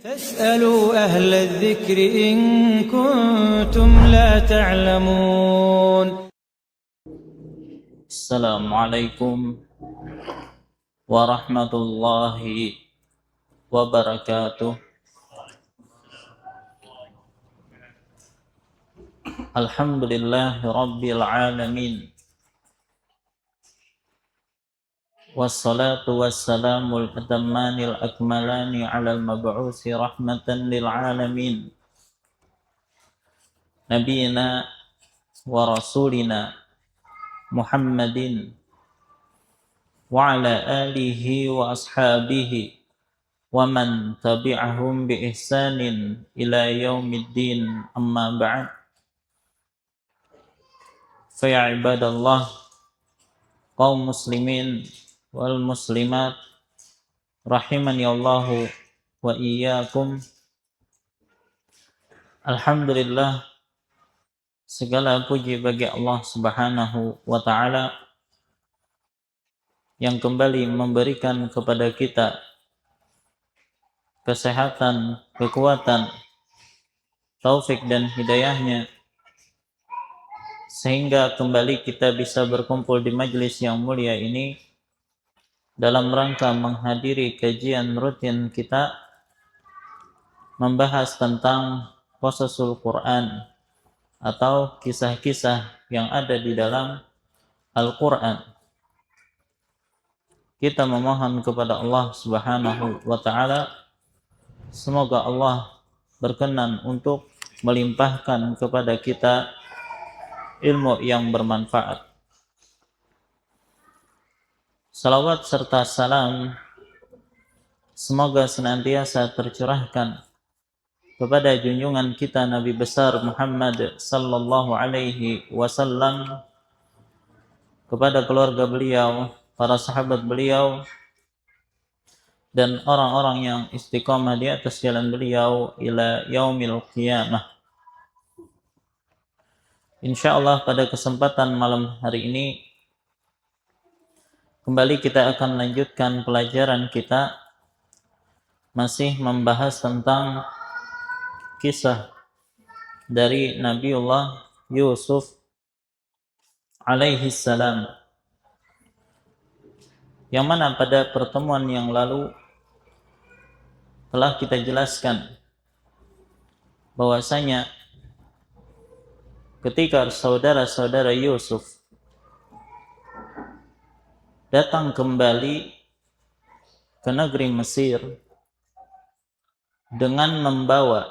فاسألوا أهل الذكر إن كنتم لا تعلمون. السلام عليكم ورحمة الله وبركاته. الحمد لله رب العالمين، والصلاة والسلام الأتمان الأكملان على المبعوث رحمة للعالمين نبينا ورسولنا محمد وعلى آله وأصحابه ومن تبعهم بإحسان إلى يوم الدين. أما بعد، فيا عباد الله، kaum muslimin wal muslimat rahimani Allah wa iyyakum. Alhamdulillah, segala puji bagi Allah Subhanahu wa taala yang kembali memberikan kepada kita kesehatan, kekuatan, taufik dan hidayahnya, sehingga kembali kita bisa berkumpul di majelis yang mulia ini dalam rangka menghadiri kajian rutin kita membahas tentang qasasul Quran atau kisah-kisah yang ada di dalam Al-Quran. Kita memohon kepada Allah Subhanahu wa ta'ala, semoga Allah berkenan untuk melimpahkan kepada kita ilmu yang bermanfaat. Salawat serta salam semoga senantiasa tercurahkan kepada junjungan kita Nabi besar Muhammad sallallahu alaihi wasallam, kepada keluarga beliau, para sahabat beliau, dan orang-orang yang istiqamah di atas jalan beliau ila yaumil qiyamah. Insyaallah pada kesempatan malam hari ini kembali kita akan lanjutkan pelajaran kita, masih membahas tentang kisah dari Nabiullah Yusuf alaihi salam, yang mana pada pertemuan yang lalu telah kita jelaskan bahwasanya ketika saudara-saudara Yusuf datang kembali ke negeri Mesir dengan membawa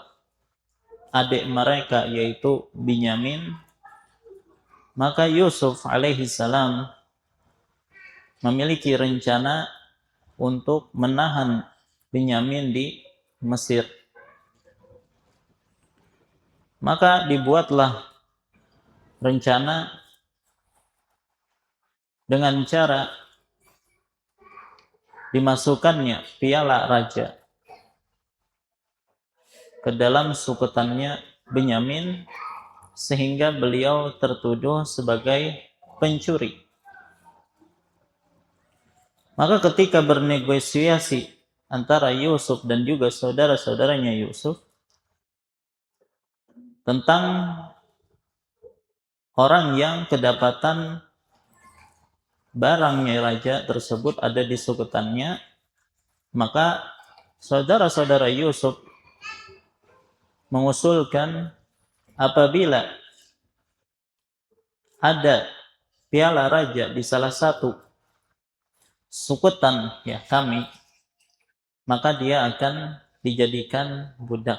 adik mereka yaitu Binyamin, maka Yusuf alaihi salam memiliki rencana untuk menahan Binyamin di Mesir. Maka dibuatlah rencana dengan cara dimasukkannya piala raja ke dalam suketannya Binyamin, sehingga beliau tertuduh sebagai pencuri. Maka ketika bernegosiasi antara Yusuf dan juga saudara-saudaranya Yusuf tentang orang yang kedapatan barangnya raja tersebut ada di suketannya, maka saudara-saudara Yusuf mengusulkan apabila ada piala raja di salah satu suketan kami, maka dia akan dijadikan budak.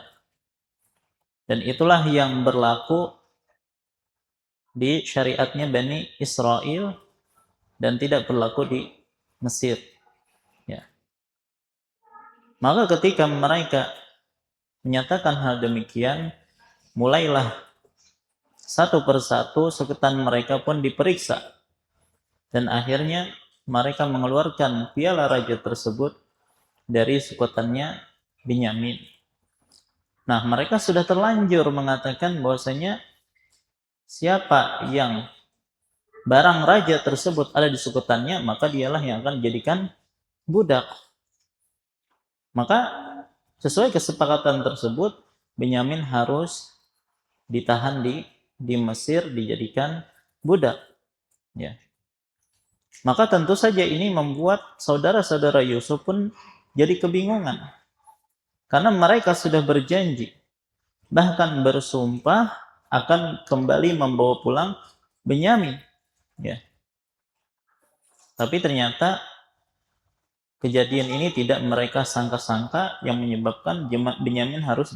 Dan itulah yang berlaku di syariatnya Bani Israel dan tidak berlaku di Mesir. Maka ketika mereka menyatakan hal demikian, mulailah satu persatu suketan mereka pun diperiksa, dan akhirnya mereka mengeluarkan piala raja tersebut dari suketannya Binyamin. Nah, mereka sudah terlanjur mengatakan bahwasanya siapa yang barang raja tersebut ada di suketannya, maka dialah yang akan dijadikan budak. Maka Sesuai kesepakatan tersebut, Benyamin harus ditahan di Mesir, dijadikan budak. Ya. Maka tentu saja ini membuat saudara-saudara Yusuf pun jadi kebingungan. Karena mereka sudah berjanji, bahkan bersumpah akan kembali membawa pulang Benyamin. Ya. Tapi ternyata kejadian ini tidak mereka sangka-sangka yang menyebabkan Benyamin harus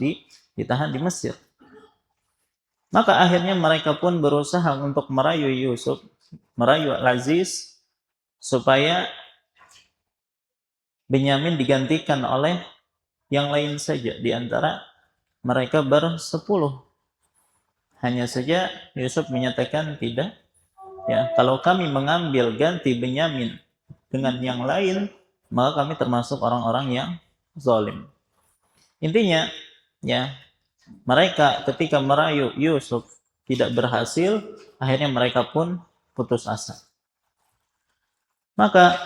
ditahan di Mesir. Maka akhirnya mereka pun berusaha untuk merayu Yusuf, merayu Al-Aziz, supaya Benyamin digantikan oleh yang lain saja di antara mereka bersepuluh. Hanya saja Yusuf menyatakan tidak. Ya, kalau kami mengambil ganti Benyamin dengan yang lain, maka kami termasuk orang-orang yang zalim. Intinya, ya, mereka ketika merayu Yusuf tidak berhasil, akhirnya mereka pun putus asa. Maka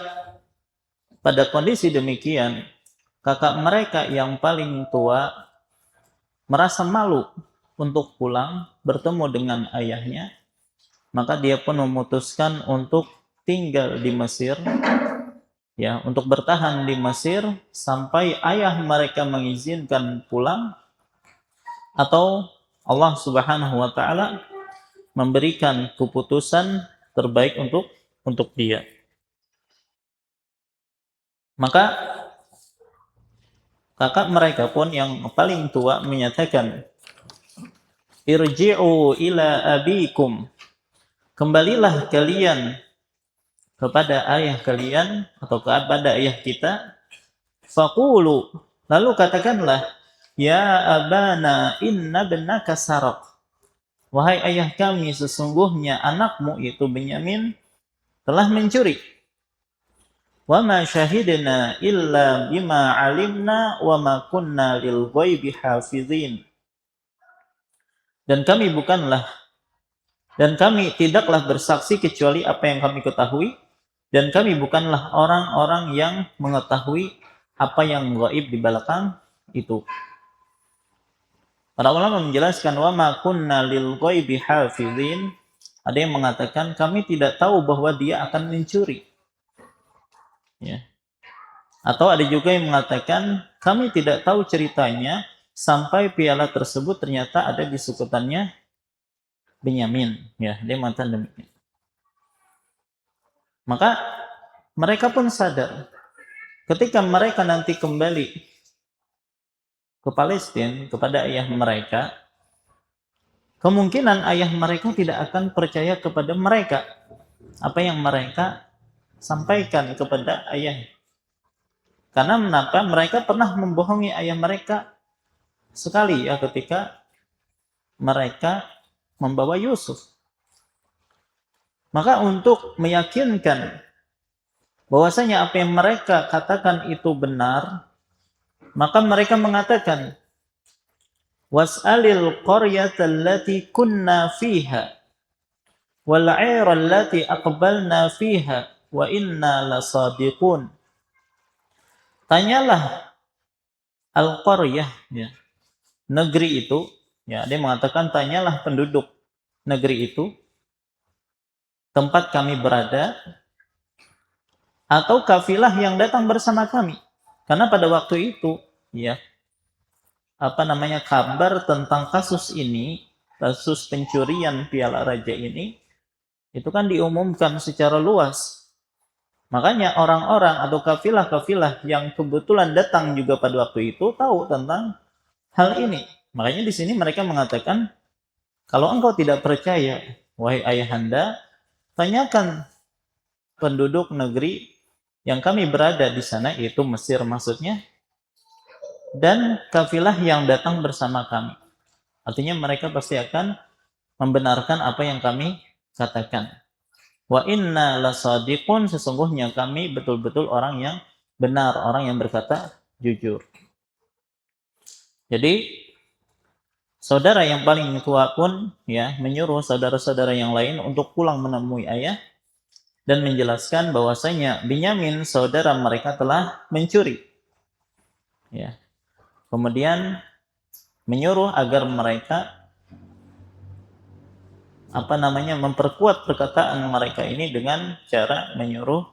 pada kondisi demikian, kakak mereka yang paling tua merasa malu untuk pulang bertemu dengan ayahnya, maka dia pun memutuskan untuk tinggal di Mesir, ya, untuk bertahan di Mesir sampai ayah mereka mengizinkan pulang atau Allah Subhanahu wa taala memberikan keputusan terbaik untuk dia. Maka kakak mereka pun yang paling tua menyatakan, irji'u ila abikum, kembalilah kalian kepada ayah kalian atau kepada ayah kita, faqulu, lalu katakanlah, ya abana inna ibnaka saraq, wahai ayah kami, sesungguhnya anakmu itu Benyamin telah mencuri. Wa ma syahidna illa bima alimna wa ma kunna lil ghaibi hafizin. Dan kami tidaklah bersaksi kecuali apa yang kami ketahui, dan kami bukanlah orang-orang yang mengetahui apa yang gaib di belakang itu. Para ulama menjelaskan wa ma kunna lil ghaibi hafizin, ada yang mengatakan kami tidak tahu bahwa dia akan mencuri. Ya. Atau ada juga yang mengatakan kami tidak tahu ceritanya sampai piala tersebut ternyata ada di sukutannya Benyamin. Ya, dia mengatakan demikian. Maka mereka pun sadar ketika mereka nanti kembali ke Palestina kepada ayah mereka, kemungkinan ayah mereka tidak akan percaya kepada mereka apa yang mereka sampaikan kepada ayah. Karena mengapa? Mereka pernah membohongi ayah mereka sekali ya ketika mereka membawa Yusuf. Maka untuk meyakinkan bahwasanya apa yang mereka katakan itu benar, maka mereka mengatakan, was'alil qaryata allati kunna fiha wal 'ira allati aqbalna fiha wa inna lasadiqun. Tanyalah al-qaryah, ya, negeri itu, ya, dia mengatakan tanyalah penduduk negeri itu, tempat kami berada, atau kafilah yang datang bersama kami. Karena pada waktu itu, ya, kabar tentang kasus ini, kasus pencurian piala raja ini, itu kan diumumkan secara luas. Makanya orang-orang atau kafilah-kafilah yang kebetulan datang juga pada waktu itu tahu tentang hal ini. Makanya di sini mereka mengatakan, kalau engkau tidak percaya, wahai ayahanda, tanyakan penduduk negeri yang kami berada di sana, yaitu Mesir maksudnya, dan kafilah yang datang bersama kami. Artinya mereka pasti akan membenarkan apa yang kami katakan. Wa inna lasadiqun, sesungguhnya kami betul-betul orang yang benar, orang yang berkata jujur. Jadi saudara yang paling tua pun ya menyuruh saudara-saudara yang lain untuk pulang menemui ayah dan menjelaskan bahwasanya Benyamin saudara mereka telah mencuri. Ya. Kemudian menyuruh agar mereka memperkuat perkataan mereka ini dengan cara menyuruh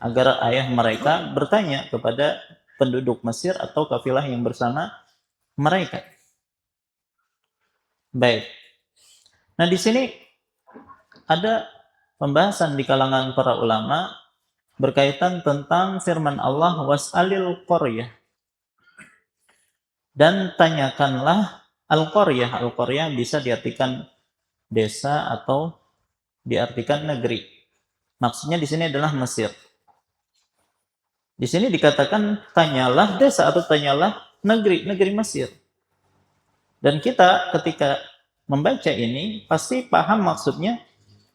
agar ayah mereka bertanya kepada penduduk Mesir atau kafilah yang bersama mereka. Baik. Nah, di sini ada pembahasan di kalangan para ulama berkaitan tentang firman Allah, was'alil qaryah, dan tanyakanlah al-qaryah. Al-qaryah bisa diartikan desa atau diartikan negeri. Maksudnya di sini adalah Mesir. Di sini dikatakan tanyalah desa atau tanyalah negeri Mesir. Dan kita ketika membaca ini pasti paham maksudnya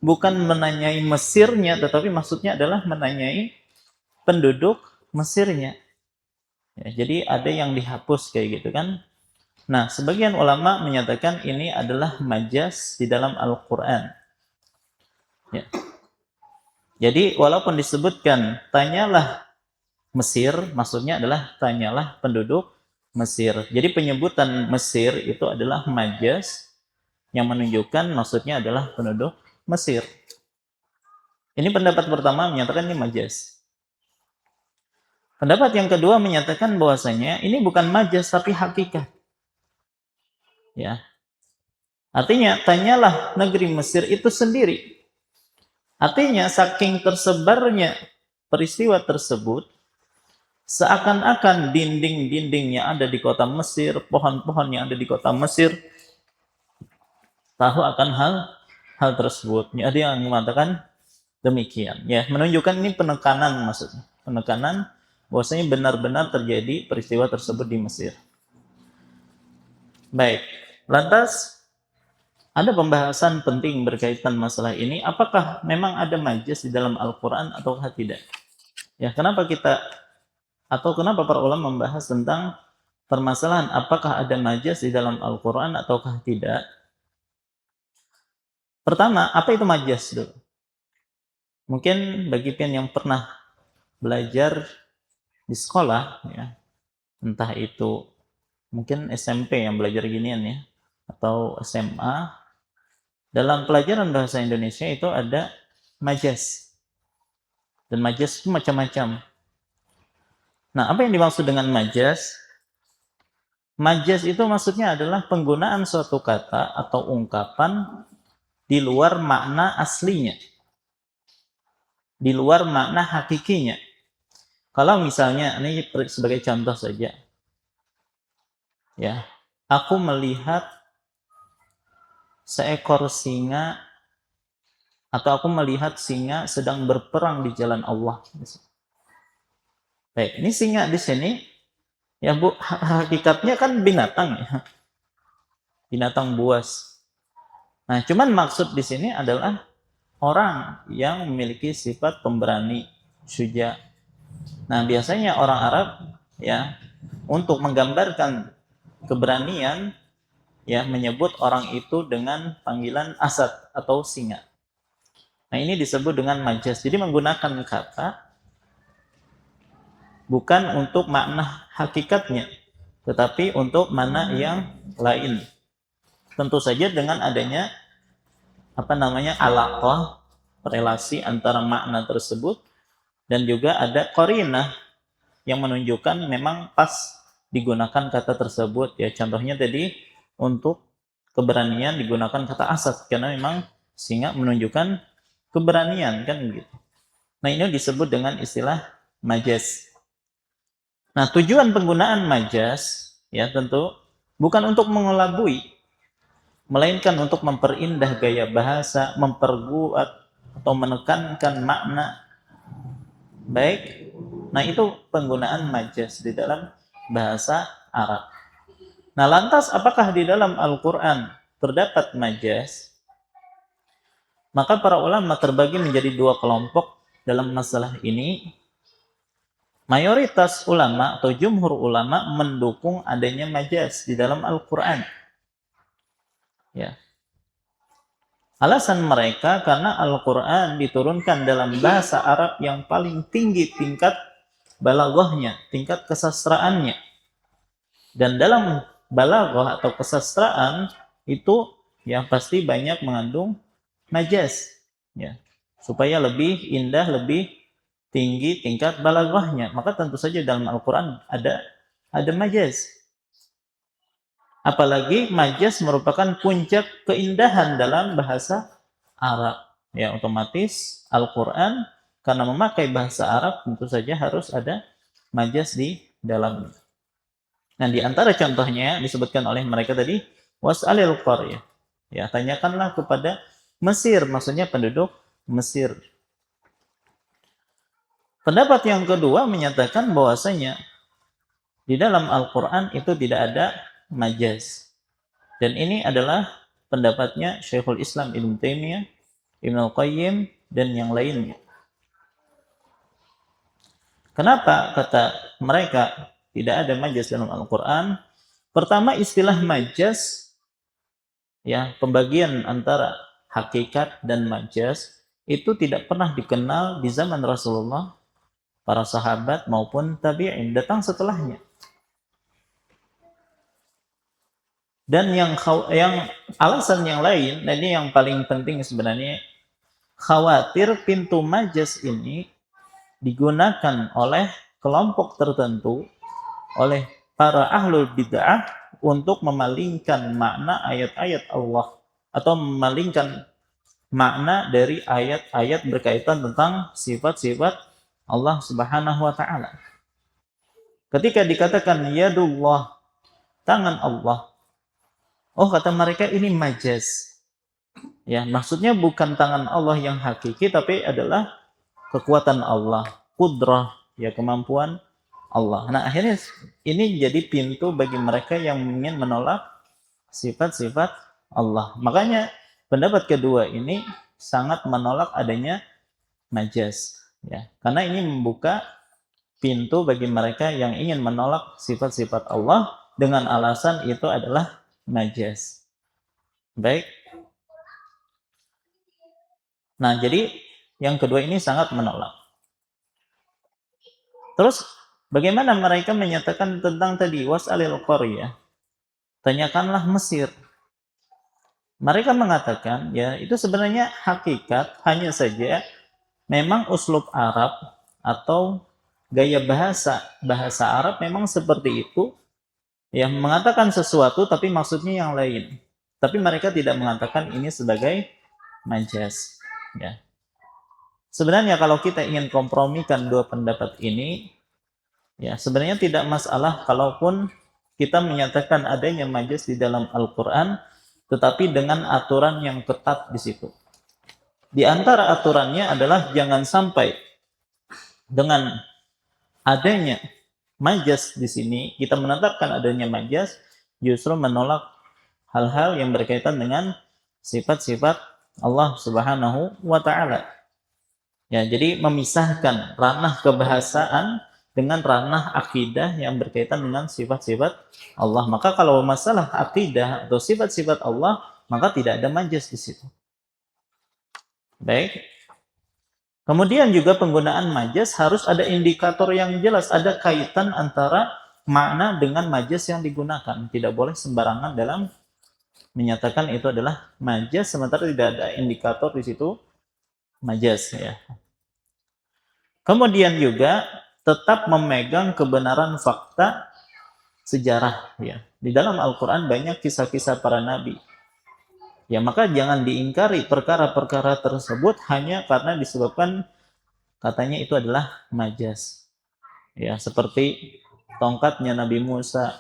bukan menanyai Mesirnya, tetapi maksudnya adalah menanyai penduduk Mesirnya. Ya, jadi ada yang dihapus kayak gitu kan. Nah, sebagian ulama menyatakan ini adalah majas di dalam Al-Quran. Ya. Jadi, walaupun disebutkan tanyalah Mesir, maksudnya adalah tanyalah penduduk Mesir. Jadi, penyebutan Mesir itu adalah majas yang menunjukkan maksudnya adalah penduduk Mesir. Ini pendapat pertama menyatakan ini majas. Pendapat yang kedua menyatakan bahwasanya ini bukan majas tapi hakikat. Ya. Artinya tanyalah negeri Mesir itu sendiri. Artinya saking tersebarnya peristiwa tersebut, seakan-akan dinding-dinding yang ada di kota Mesir, pohon-pohon yang ada di kota Mesir tahu akan hal tersebut. Ada yang mengatakan demikian. Ya, menunjukkan ini penekanan maksudnya. Penekanan bahwasanya benar-benar terjadi peristiwa tersebut di Mesir. Baik, lantas ada pembahasan penting berkaitan masalah ini. Apakah memang ada majas di dalam Al-Quran ataukah tidak? Ya, kenapa para ulama membahas tentang permasalahan apakah ada majas di dalam Al-Quran ataukah tidak? Pertama, apa itu majas dulu? Mungkin bagi pian yang pernah belajar di sekolah, ya, entah itu mungkin SMP yang belajar ginian ya, atau SMA, dalam pelajaran bahasa Indonesia itu ada majas. Dan majas itu macam-macam. Nah, apa yang dimaksud dengan majas? Majas itu maksudnya adalah penggunaan suatu kata atau ungkapan di luar makna aslinya. Di luar makna hakikinya. Kalau misalnya, ini sebagai contoh saja. Ya, aku melihat seekor singa atau aku melihat singa sedang berperang di jalan Allah. Baik, ini singa di sini ya Bu, hakikatnya kan binatang ya. Binatang buas. Nah, cuman maksud di sini adalah orang yang memiliki sifat pemberani, syuja. Nah, biasanya orang Arab ya untuk menggambarkan keberanian ya menyebut orang itu dengan panggilan asad atau singa. Nah, ini disebut dengan majas. Jadi menggunakan kata bukan untuk makna hakikatnya, tetapi untuk makna yang lain. Tentu saja dengan adanya alaqah, relasi antara makna tersebut, dan juga ada qarinah yang menunjukkan memang pas digunakan kata tersebut. Ya, contohnya tadi untuk keberanian digunakan kata asad karena memang singa menunjukkan keberanian kan gitu. Nah, ini disebut dengan istilah majas. Nah, tujuan penggunaan majas ya tentu bukan untuk mengelabui, melainkan untuk memperindah gaya bahasa, memperkuat atau menekankan makna. Baik. Nah, itu penggunaan majas di dalam bahasa Arab. Nah, lantas apakah di dalam Al-Quran terdapat majas? Maka para ulama terbagi menjadi dua kelompok dalam masalah ini. Mayoritas ulama atau jumhur ulama mendukung adanya majas di dalam Al-Quran. Ya. Alasan mereka karena Al-Quran diturunkan dalam bahasa Arab yang paling tinggi tingkat balaghahnya, tingkat kesastraannya. Dan dalam balaghah atau kesastraan itu ya pasti banyak mengandung majaz, ya. Supaya lebih indah, lebih tinggi tingkat balaghahnya, maka tentu saja dalam Al-Qur'an ada majaz. Apalagi majaz merupakan puncak keindahan dalam bahasa Arab. Ya, otomatis Al-Qur'an karena memakai bahasa Arab tentu saja harus ada majaz di dalamnya. Nah, di antara contohnya disebutkan oleh mereka tadi, was'alil qaryah. Ya, tanyakanlah kepada Mesir, maksudnya penduduk Mesir. Pendapat yang kedua menyatakan bahwasanya di dalam Al-Qur'an itu tidak ada majaz. Dan ini adalah pendapatnya Syekhul Islam Ibnu Taimiyah, Ibnu Qayyim dan yang lainnya. Kenapa kata mereka tidak ada majaz dalam Al-Qur'an? Pertama, istilah majaz, ya, pembagian antara hakikat dan majaz itu tidak pernah dikenal di zaman Rasulullah, para sahabat maupun tabi'in, datang setelahnya. Dan yang alasan yang lain, dan ini yang paling penting sebenarnya, khawatir pintu majaz ini digunakan oleh kelompok tertentu, oleh para ahlul bid'ah untuk memalingkan makna ayat-ayat Allah atau memalingkan makna dari ayat-ayat berkaitan tentang sifat-sifat Allah Subhanahu wa taala. Ketika dikatakan yadullah, tangan Allah, oh kata mereka ini majaz. Ya, maksudnya bukan tangan Allah yang hakiki tapi adalah kekuatan Allah, qudrah, ya, kemampuan Allah. Nah, akhirnya ini jadi pintu bagi mereka yang ingin menolak sifat-sifat Allah. Makanya pendapat kedua ini sangat menolak adanya majaz, ya. Karena ini membuka pintu bagi mereka yang ingin menolak sifat-sifat Allah dengan alasan itu adalah majaz. Baik. Nah, jadi yang kedua ini sangat menolak. Terus bagaimana mereka menyatakan tentang tadi was'alil qaryah? Tanyakanlah Mesir. Mereka mengatakan, ya, itu sebenarnya hakikat, hanya saja memang uslub Arab atau gaya bahasa Arab memang seperti itu, ya, mengatakan sesuatu tapi maksudnya yang lain. Tapi mereka tidak mengatakan ini sebagai majaz, ya. Sebenarnya kalau kita ingin kompromikan dua pendapat ini, ya, sebenarnya tidak masalah kalaupun kita menyatakan adanya majaz di dalam Al-Qur'an, tetapi dengan aturan yang ketat di situ. Di antara aturannya adalah jangan sampai dengan adanya majaz di sini kita menetapkan adanya majaz justru menolak hal-hal yang berkaitan dengan sifat-sifat Allah Subhanahu wa taala. Ya, jadi memisahkan ranah kebahasaan dengan ranah akidah yang berkaitan dengan sifat-sifat Allah. Maka kalau masalah akidah atau sifat-sifat Allah, maka tidak ada majaz di situ. Baik. Kemudian juga penggunaan majaz harus ada indikator yang jelas, ada kaitan antara makna dengan majaz yang digunakan. Tidak boleh sembarangan dalam menyatakan itu adalah majaz sementara tidak ada indikator di situ majaz, ya. Kemudian juga tetap memegang kebenaran fakta sejarah, ya. Di dalam Al-Qur'an banyak kisah-kisah para nabi. Ya, maka jangan diingkari perkara-perkara tersebut hanya karena disebabkan katanya itu adalah majaz. Ya, seperti tongkatnya Nabi Musa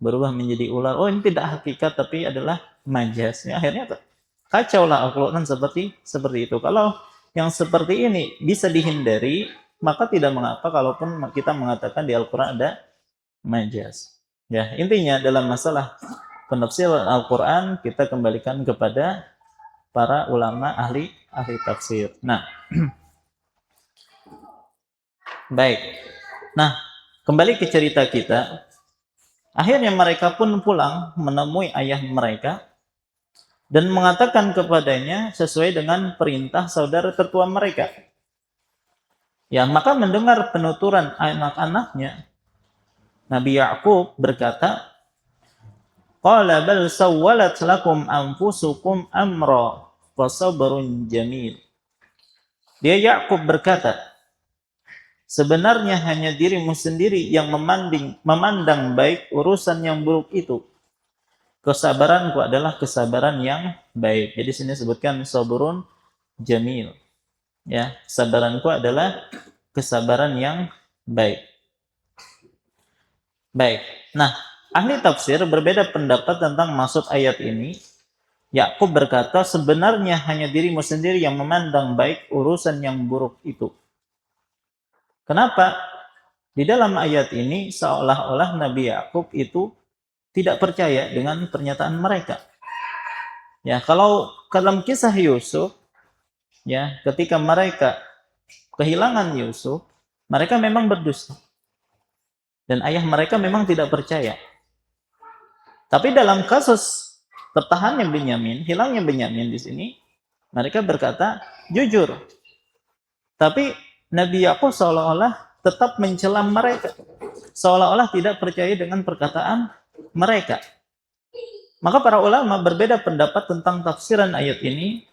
berubah menjadi ular. Oh, ini tidak hakikat tapi adalah majaz. Ya, akhirnya kacaulah Al-Qur'an seperti itu. Kalau yang seperti ini bisa dihindari, maka tidak mengapa kalaupun kita mengatakan di Al-Qur'an ada majaz. Ya, intinya dalam masalah penafsiran Al-Qur'an kita kembalikan kepada para ulama ahli tafsir. Nah, baik. Nah, kembali ke cerita kita. Akhirnya mereka pun pulang menemui ayah mereka dan mengatakan kepadanya sesuai dengan perintah saudara tertua mereka. Ya, maka mendengar penuturan anak-anaknya, Nabi Yakub berkata, qala bal sawwalat lakum anfusukum amra fasabrun jamil. Dia Yakub berkata, sebenarnya hanya dirimu sendiri yang memandang baik urusan yang buruk itu. Kesabaranku adalah kesabaran yang baik. Jadi sini sebutkan sabrun jamil. Ya, kesabaranku adalah kesabaran yang baik. Baik. Nah, ahli tafsir berbeda pendapat tentang maksud ayat ini. Yakub berkata, sebenarnya hanya dirimu sendiri yang memandang baik urusan yang buruk itu. Kenapa? Di dalam ayat ini seolah-olah Nabi Yakub itu tidak percaya dengan pernyataan mereka. Ya, kalau dalam kisah Yusuf, ya, ketika mereka kehilangan Yusuf, mereka memang berdusta. Dan ayah mereka memang tidak percaya. Tapi dalam kasus tertahannya Benyamin, hilangnya Benyamin di sini, mereka berkata jujur. Tapi Nabi Yakub seolah-olah tetap mencela mereka, seolah-olah tidak percaya dengan perkataan mereka. Maka para ulama berbeda pendapat tentang tafsiran ayat ini.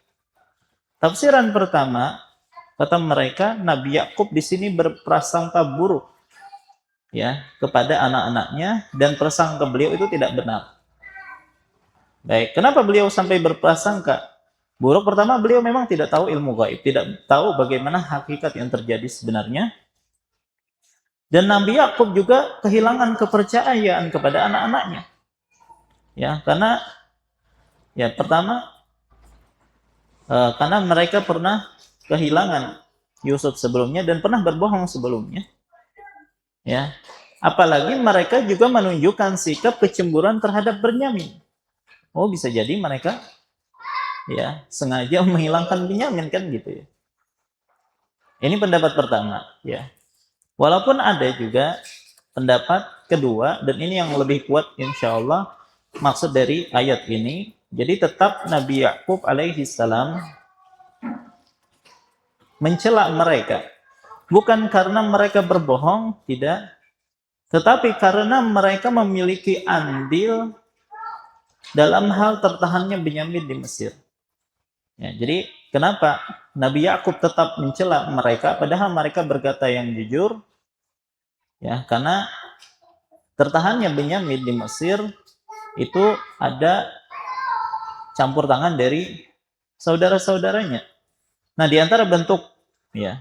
Tafsiran pertama, kata mereka, Nabi Yakub di sini berprasangka buruk, ya, kepada anak-anaknya, dan prasangka beliau itu tidak benar. Baik, kenapa beliau sampai berprasangka buruk? Pertama, beliau memang tidak tahu ilmu gaib, tidak tahu bagaimana hakikat yang terjadi sebenarnya. Dan Nabi Yakub juga kehilangan kepercayaan kepada anak-anaknya. Ya, karena ya pertama karena mereka pernah kehilangan Yusuf sebelumnya dan pernah berbohong sebelumnya. Ya, apalagi mereka juga menunjukkan sikap kecemburuan terhadap Benyamin. Oh, bisa jadi mereka ya sengaja menghilangkan Benyamin kan gitu ya. Ini pendapat pertama, ya. Walaupun ada juga pendapat kedua, dan ini yang lebih kuat insya Allah maksud dari ayat ini. Jadi tetap Nabi Yakub alaihi salam mencela mereka. Bukan karena mereka berbohong, tidak. Tetapi karena mereka memiliki andil dalam hal tertahannya Benyamin di Mesir. Ya, jadi kenapa Nabi Yakub tetap mencela mereka padahal mereka berkata yang jujur? Ya, karena tertahannya Benyamin di Mesir itu ada campur tangan dari saudara-saudaranya. Nah, di antara bentuk ya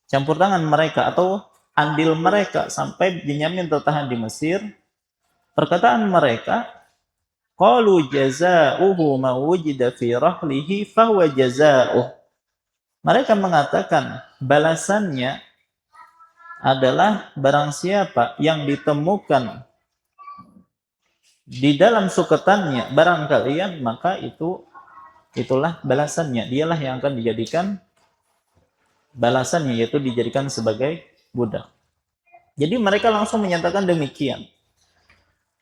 campur tangan mereka atau andil mereka sampai Benyamin tertahan di Mesir, perkataan mereka, qalu jazaohu ma wujida fi rahlihi fahuwa jazaoh. Mereka mengatakan balasannya adalah barang siapa yang ditemukan di dalam suketannya barang kalian, maka itulah balasannya. Dialah yang akan dijadikan balasannya, yaitu dijadikan sebagai budak. Jadi mereka langsung menyatakan demikian.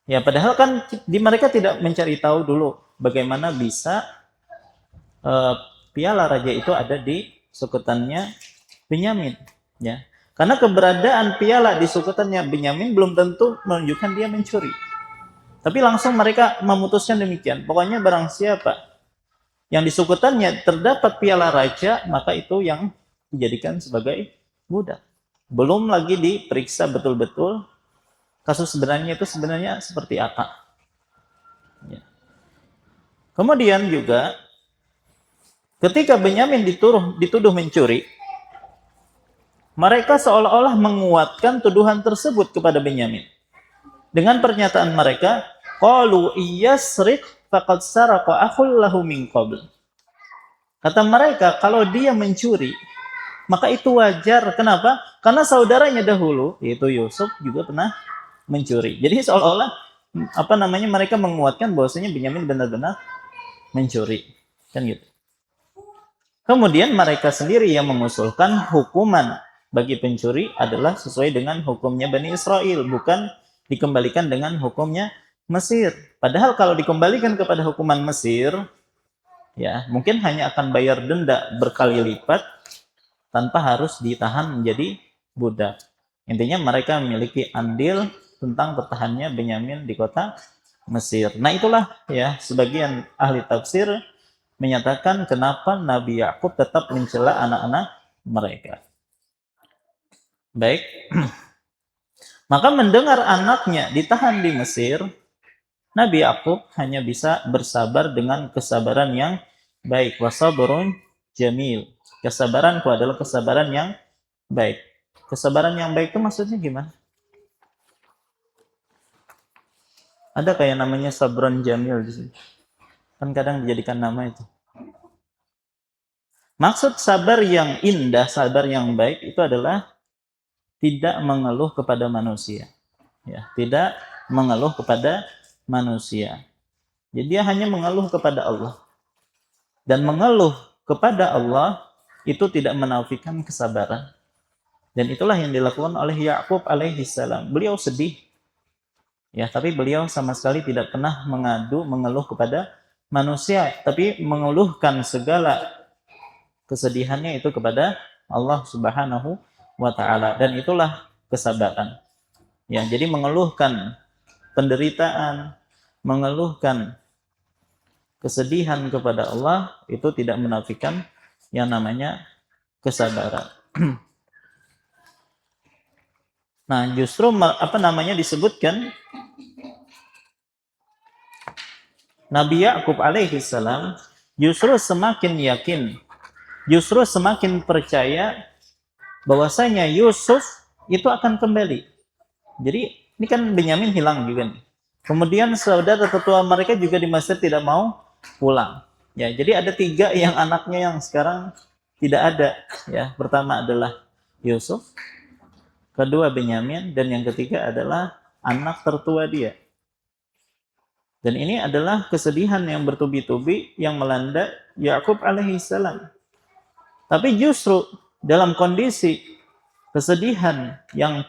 Ya, padahal kan mereka tidak mencari tahu dulu bagaimana bisa piala raja itu ada di suketannya Benyamin. Ya, karena keberadaan piala di suketannya Benyamin belum tentu menunjukkan dia mencuri. Tapi langsung mereka memutuskan demikian. Pokoknya barang siapa yang di suketannya terdapat piala raja, maka itu yang dijadikan sebagai budak. Belum lagi diperiksa betul-betul kasus sebenarnya itu sebenarnya seperti apa. Ya. Kemudian juga ketika Benyamin dituduh mencuri, mereka seolah-olah menguatkan tuduhan tersebut kepada Benyamin. Dengan pernyataan mereka, qalu iyasriq faqad saraqa akhul lahu min qabl. Kata mereka, kalau dia mencuri, maka itu wajar. Kenapa? Karena saudaranya dahulu, yaitu Yusuf, juga pernah mencuri. Jadi seolah-olah mereka menguatkan bahwasanya Benyamin benar-benar mencuri. Kan gitu. Kemudian mereka sendiri yang mengusulkan hukuman bagi pencuri adalah sesuai dengan hukumnya Bani Israel, bukan dikembalikan dengan hukumnya Mesir. Padahal kalau dikembalikan kepada hukuman Mesir, ya mungkin hanya akan bayar denda berkali lipat tanpa harus ditahan menjadi budak. Intinya mereka memiliki andil tentang bertahannya Benyamin di kota Mesir. Nah, itulah ya sebagian ahli tafsir menyatakan kenapa Nabi Yakub tetap mencela anak-anak mereka. Baik. Maka mendengar anaknya ditahan di Mesir, Nabi Yakub hanya bisa bersabar dengan kesabaran yang baik. Wasabrun jamil. Kesabaranku adalah kesabaran yang baik. Kesabaran yang baik itu maksudnya gimana? Ada kayak namanya sabrun jamil di sini. Kan kadang dijadikan nama itu. Maksud sabar yang indah, sabar yang baik itu adalah tidak mengeluh kepada manusia. Ya, tidak mengeluh kepada manusia. Jadi dia hanya mengeluh kepada Allah. Dan mengeluh kepada Allah itu tidak menafikan kesabaran. Dan itulah yang dilakukan oleh Yakub alaihi salam. Beliau sedih. Ya, tapi beliau sama sekali tidak pernah mengeluh kepada manusia, tapi mengeluhkan segala kesedihannya itu kepada Allah Subhanahu wa taala, dan itulah kesabaran. Ya, jadi mengeluhkan penderitaan, mengeluhkan kesedihan kepada Allah itu tidak menafikan yang namanya kesabaran. Nah, justru disebutkan Nabi Yakub alaihi salam justru semakin yakin, justru semakin percaya bahwasanya Yusuf itu akan kembali. Jadi ini kan Benyamin hilang juga nih. Kemudian saudara tetua mereka juga di Mesir tidak mau pulang. Ya, jadi ada 3 yang anaknya yang sekarang tidak ada. Ya, pertama adalah Yusuf, kedua Benyamin, dan yang ketiga adalah anak tertua dia. Dan ini adalah kesedihan yang bertubi-tubi yang melanda Yakub alaihi salam. Tapi justru dalam kondisi kesedihan yang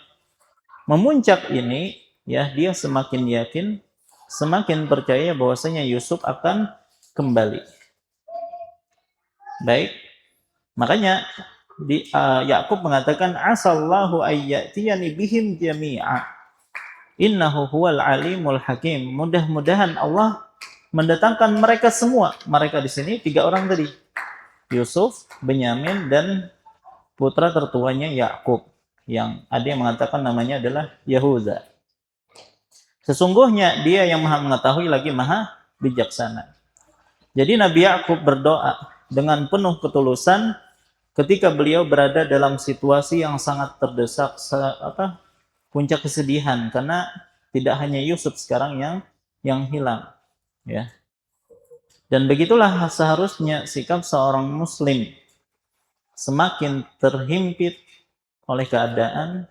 memuncak ini, ya, dia semakin yakin, semakin percaya bahwasanya Yusuf akan kembali. Baik. Makanya Yakub mengatakan asallahu ayyatiyani bihim jami'a. Innahu huwal alimul hakim. Mudah-mudahan Allah mendatangkan mereka semua. Mereka di sini 3 orang tadi. Yusuf, Benyamin, dan putra tertuanya Yakub. Yang ada yang mengatakan namanya adalah Yahuda. Sesungguhnya dia yang maha mengetahui lagi maha bijaksana. Jadi Nabi Yakub berdoa dengan penuh ketulusan ketika beliau berada dalam situasi yang sangat terdesak, puncak kesedihan, karena tidak hanya Yusuf sekarang yang hilang, ya. Dan begitulah seharusnya sikap seorang muslim. Semakin terhimpit oleh keadaan,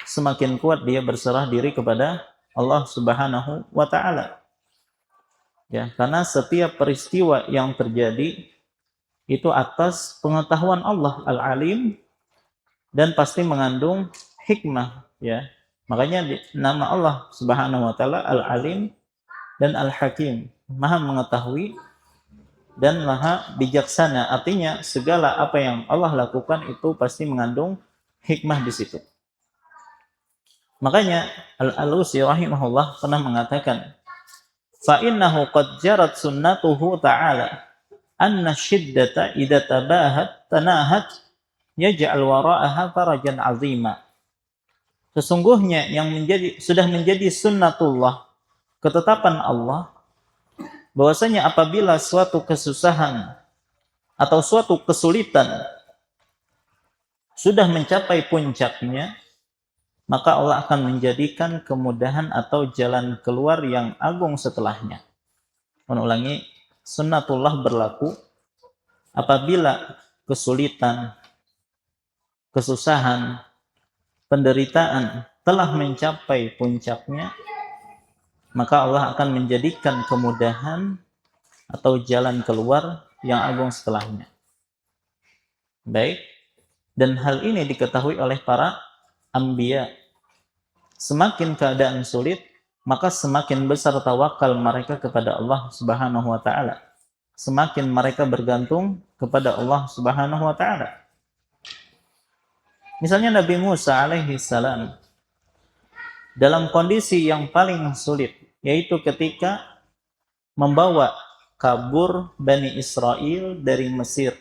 semakin kuat dia berserah diri kepada Allah Subhanahu wa taala. Ya, karena setiap peristiwa yang terjadi itu atas pengetahuan Allah Al-Alim dan pasti mengandung hikmah, ya. Makanya nama Allah Subhanahu wa taala Al-Alim dan Al-Hakim, Maha mengetahui dan Maha bijaksana. Artinya segala apa yang Allah lakukan itu pasti mengandung hikmah di situ. Makanya Al-Alusi rahimahullah pernah mengatakan, fa innahu qad jarat sunnatuhu ta'ala anna syiddata idza tabahat tanahat yaj'al wara'aha farajan 'azima. Sesungguhnya yang sudah menjadi sunnatullah, ketetapan Allah, bahwasanya apabila suatu kesusahan atau suatu kesulitan sudah mencapai puncaknya, maka Allah akan menjadikan kemudahan atau jalan keluar yang agung setelahnya. Mengulangi, sunnatullah berlaku apabila kesulitan, kesusahan, penderitaan telah mencapai puncaknya, maka Allah akan menjadikan kemudahan atau jalan keluar yang agung setelahnya. Baik, dan hal ini diketahui oleh para anbiya. Semakin keadaan sulit, maka semakin besar tawakal mereka kepada Allah Subhanahu wa taala. Semakin mereka bergantung kepada Allah Subhanahu wa taala. Misalnya Nabi Musa alaihi salam dalam kondisi yang paling sulit, yaitu ketika membawa kabur Bani Israel dari Mesir.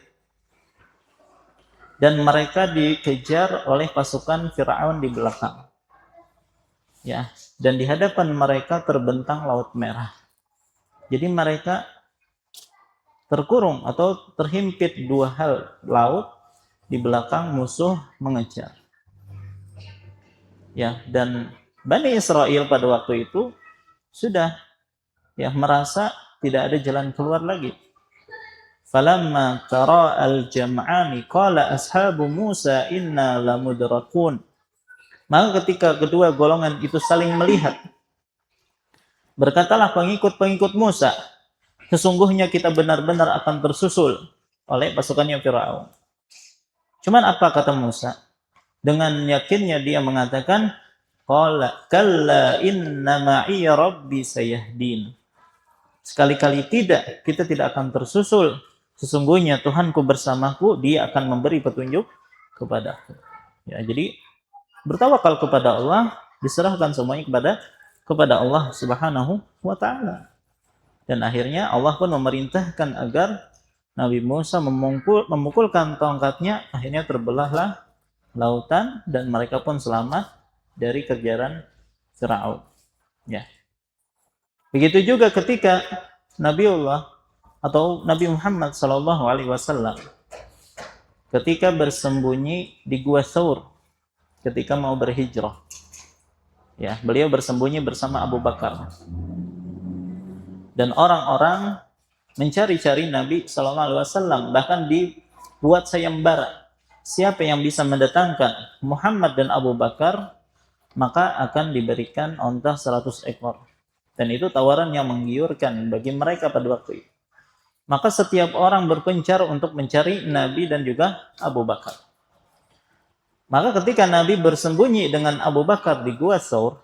Dan mereka dikejar oleh pasukan Firaun di belakang. Ya, dan di hadapan mereka terbentang Laut Merah. Jadi mereka terkurung atau terhimpit dua hal laut, di belakang musuh mengejar. Ya, dan Bani Israel pada waktu itu sudah merasa tidak ada jalan keluar lagi. Falamma tara al-jam'ani qala ashabu Musa inna lamudrakun. Maka ketika kedua golongan itu saling melihat, berkatalah pengikut-pengikut Musa, sesungguhnya kita benar-benar akan tersusul oleh pasukannya Firaun. Cuman apa kata Musa? Dengan yakinnya dia mengatakan, qala kalla inna ma'i rabbi sayahdin. Sekali-kali tidak, kita tidak akan tersusul. Sesungguhnya Tuhanku bersamaku, dia akan memberi petunjuk kepadaku. Ya, jadi bertawakal kepada Allah, diserahkan semuanya kepada Allah Subhanahu wa taala. Dan akhirnya Allah pun memerintahkan agar Nabi Musa memukulkan tongkatnya, akhirnya terbelahlah lautan dan mereka pun selamat dari kejaran Firaun. Ya. Begitu juga ketika Nabiullah atau Nabi Muhammad SAW ketika bersembunyi di Gua Tsaur ketika mau berhijrah. Ya, beliau bersembunyi bersama Abu Bakar. Dan orang-orang mencari-cari Nabi SAW, bahkan dibuat sayembara. Siapa yang bisa mendatangkan Muhammad dan Abu Bakar, maka akan diberikan onta 100 ekor. Dan itu tawaran yang menggiurkan bagi mereka pada waktu itu. Maka setiap orang berpencar untuk mencari Nabi dan juga Abu Bakar. Maka ketika Nabi bersembunyi dengan Abu Bakar di Gua Tsaur,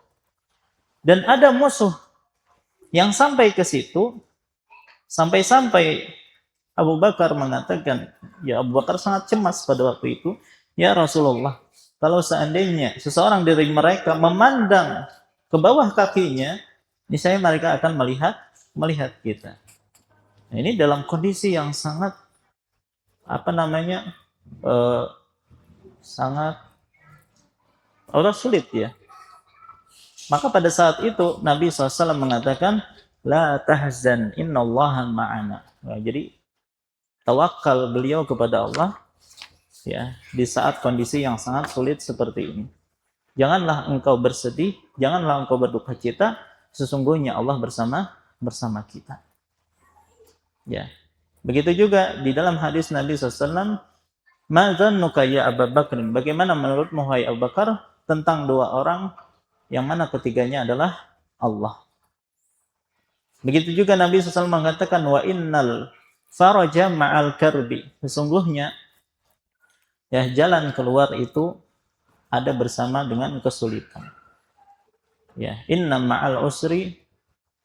dan ada musuh yang sampai ke situ, sampai-sampai Abu Bakar mengatakan, ya Abu Bakar sangat cemas pada waktu itu, ya Rasulullah, kalau seandainya seseorang dari mereka memandang ke bawah kakinya, niscaya mereka akan melihat kita. Nah, ini dalam kondisi yang sangat sangat sulit ya. Maka pada saat itu Nabi SAW mengatakan, la tahzan innallaha ma'ana. Nah, jadi tawakal beliau kepada Allah ya di saat kondisi yang sangat sulit seperti ini. Janganlah engkau bersedih, janganlah engkau berduka cita, sesungguhnya Allah bersama kita. Ya. Begitu juga di dalam hadis Nabi SAW, ma dzannuka ya Abu Bakar? Bagaimana menurutmu hai Abu Bakar tentang dua orang yang mana ketiganya adalah Allah? Begitu juga Nabi SAW mengatakan, wa innal faraja ma'al karbi. Sesungguhnya ya jalan keluar itu ada bersama dengan kesulitan. Ya, inna ma'al usri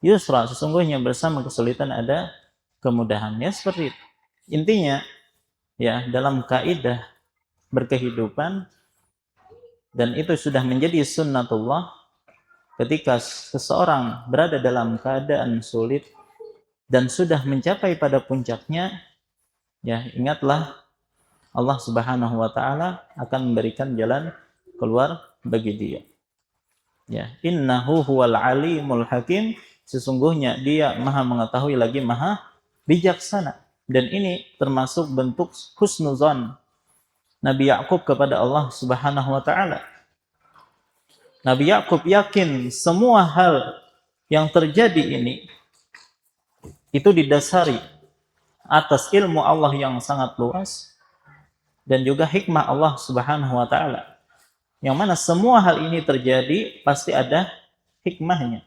yusra. Sesungguhnya bersama kesulitan ada kemudahan. Ya seperti itu. Intinya ya dalam kaidah berkehidupan, dan itu sudah menjadi sunnatullah, ketika seseorang berada dalam keadaan sulit dan sudah mencapai pada puncaknya, ya ingatlah Allah Subhanahu wa taala akan memberikan jalan keluar bagi dia. Ya, innahu huwal alimul hakim. Sesungguhnya dia Maha mengetahui lagi Maha bijaksana. Dan ini termasuk bentuk husnuzan Nabi Yakub kepada Allah Subhanahu wa taala. Nabi Yakub yakin semua hal yang terjadi ini itu didasari atas ilmu Allah yang sangat luas dan juga hikmah Allah Subhanahu wa taala. Yang mana semua hal ini terjadi pasti ada hikmahnya.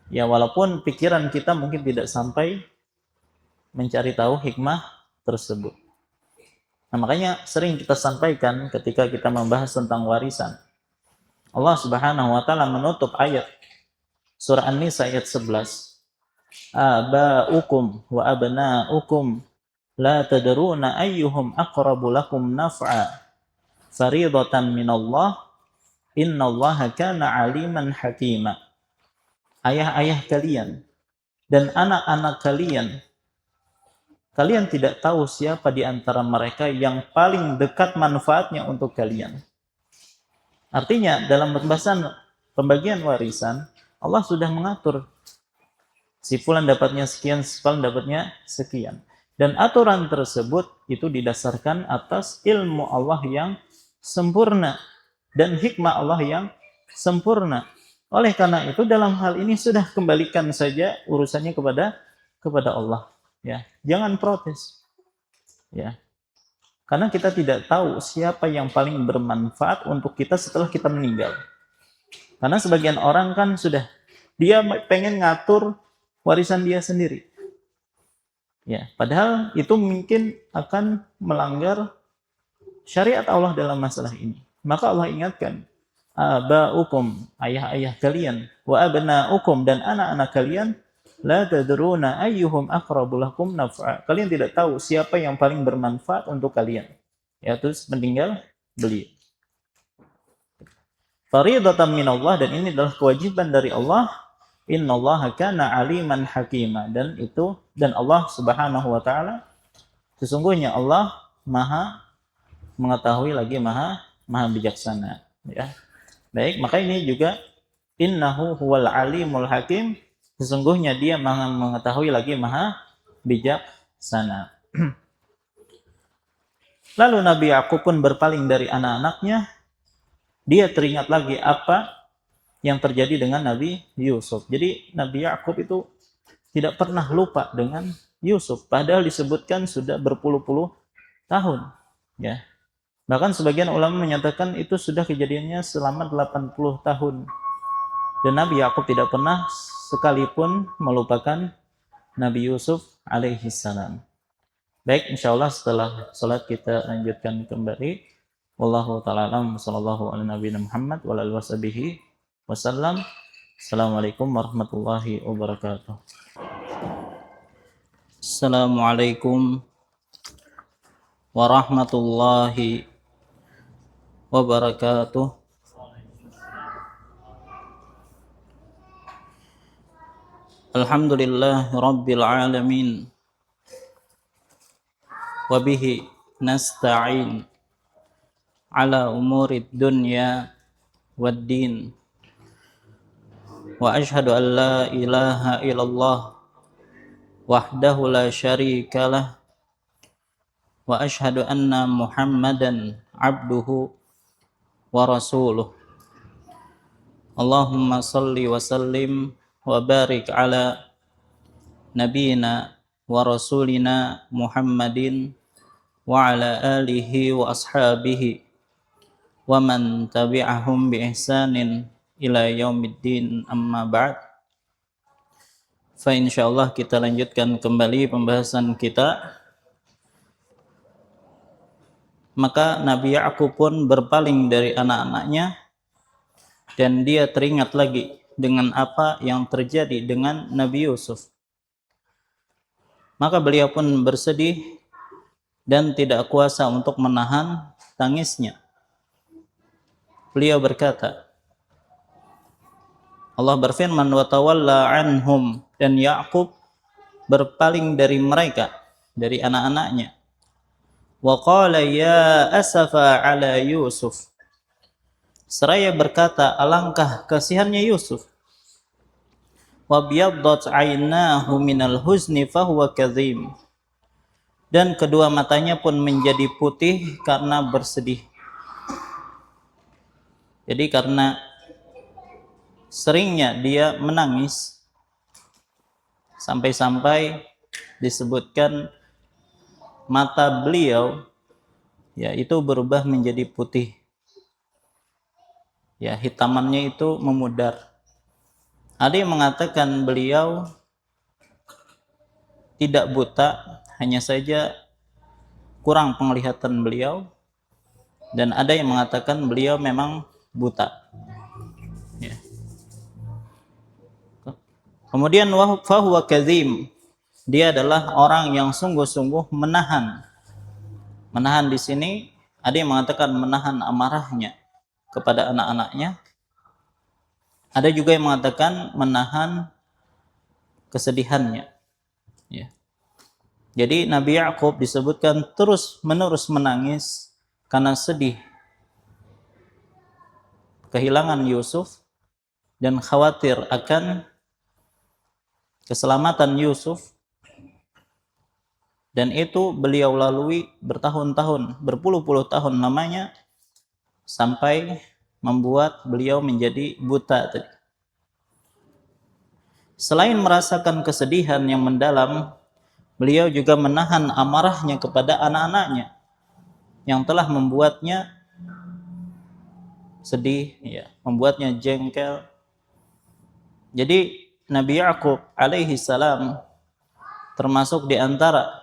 Ya walaupun pikiran kita mungkin tidak sampai mencari tahu hikmah tersebut. Nah, makanya sering kita sampaikan ketika kita membahas tentang warisan. Allah Subhanahu wa taala menutup ayat surah An-Nisa ayat 11. Aba'ukum wa abna'ukum la tadruna ayyuhum aqrabu lakum naf'a faridatan minallah innallaha kana aliman hakima. Ayah-ayah kalian dan anak-anak kalian, kalian tidak tahu siapa di antara mereka yang paling dekat manfaatnya untuk kalian. Artinya dalam pembagian warisan, Allah sudah mengatur si fulan dapatnya sekian, si fulan dapatnya sekian. Dan aturan tersebut itu didasarkan atas ilmu Allah yang sempurna dan hikmah Allah yang sempurna. Oleh karena itu dalam hal ini sudah kembalikan saja urusannya kepada Allah. Ya, jangan protes. Ya, karena kita tidak tahu siapa yang paling bermanfaat untuk kita setelah kita meninggal. Karena sebagian orang kan sudah dia pengen ngatur warisan dia sendiri. Ya, padahal itu mungkin akan melanggar syariat Allah dalam masalah ini. Maka Allah ingatkan, aba'ukum, ayah-ayah kalian, wa abna'ukum, dan anak-anak kalian, la tadruna ayyuhum aqrabu lakum naf'a. Kalian tidak tahu siapa yang paling bermanfaat untuk kalian. Ya, terus meninggal beliau. Faridatan minallah, dan ini adalah kewajiban dari Allah. Innallaha kana aliman hakima, dan Allah Subhanahu wa taala sesungguhnya Allah Maha mengetahui lagi Maha bijaksana, ya. Baik, maka ini juga innahu huwal alimul hakim, sesungguhnya dia Maha mengetahui lagi Maha bijaksana. Lalu Nabi Yakub pun berpaling dari anak-anaknya. Dia teringat lagi apa yang terjadi dengan Nabi Yusuf. Jadi Nabi Yakub itu tidak pernah lupa dengan Yusuf, padahal disebutkan sudah berpuluh-puluh tahun, ya. Bahkan sebagian ulama menyatakan itu sudah kejadiannya selama 80 tahun. Dan Nabi Yakub tidak pernah sekalipun melupakan Nabi Yusuf alaihi salam. Baik, insyaallah setelah salat kita lanjutkan kembali. Wallahu ta'ala alam, sallallahu ala nabiyina Muhammad wa alihi washabihi wasallam. Assalamualaikum warahmatullahi wabarakatuh. Assalamualaikum warahmatullahi wabarakatuh. Alhamdulillah rabbil alamin, wa bihi nasta'in ala umurid dunya wad din. Wa ashhadu an la ilaha illallah wahdahu la syarikalah, wa ashhadu anna Muhammadan abduhu wa rasuluh. Allahumma salli wa sallim wa barik ala nabiyina wa rasulina Muhammadin wa ala alihi wa ashabihi wa man tabi'ahum bi ihsanin ila yaumiddin, amma ba'd. Fa insyaallah kita lanjutkan kembali pembahasan kita. Maka Nabi Yakub pun berpaling dari anak-anaknya, dan dia teringat lagi dengan apa yang terjadi dengan Nabi Yusuf. Maka beliau pun bersedih dan tidak kuasa untuk menahan tangisnya. Beliau berkata, Allah berfirman, wa tawalla anhum, dan Yakub berpaling dari mereka, dari anak-anaknya. Wa qala ya asafa ala Yusuf, seraya berkata, alangkah kasihannya Yusuf. Wa biyaddat aynahu minal huzni fahuwa kadhim, dan kedua matanya pun menjadi putih karena bersedih. Jadi karena seringnya dia menangis, sampai-sampai disebutkan mata beliau ya itu berubah menjadi putih. Ya, hitamannya itu memudar. Ada yang mengatakan beliau tidak buta, hanya saja kurang penglihatan beliau, dan ada yang mengatakan beliau memang buta. Ya. Kemudian fahuwa kadzim, dia adalah orang yang sungguh-sungguh menahan. Menahan di sini ada yang mengatakan menahan amarahnya. kepada anak-anaknya. Ada juga yang mengatakan menahan kesedihannya. Ya. Jadi Nabi Yakub disebutkan terus-menerus menangis karena sedih kehilangan Yusuf dan khawatir akan keselamatan Yusuf. Dan itu beliau lalui bertahun-tahun, berpuluh-puluh tahun namanya, sampai membuat beliau menjadi buta tadi. Selain merasakan kesedihan yang mendalam, beliau juga menahan amarahnya kepada anak-anaknya yang telah membuatnya sedih, ya, membuatnya jengkel. Jadi Nabi Yakub alaihi salam termasuk di antara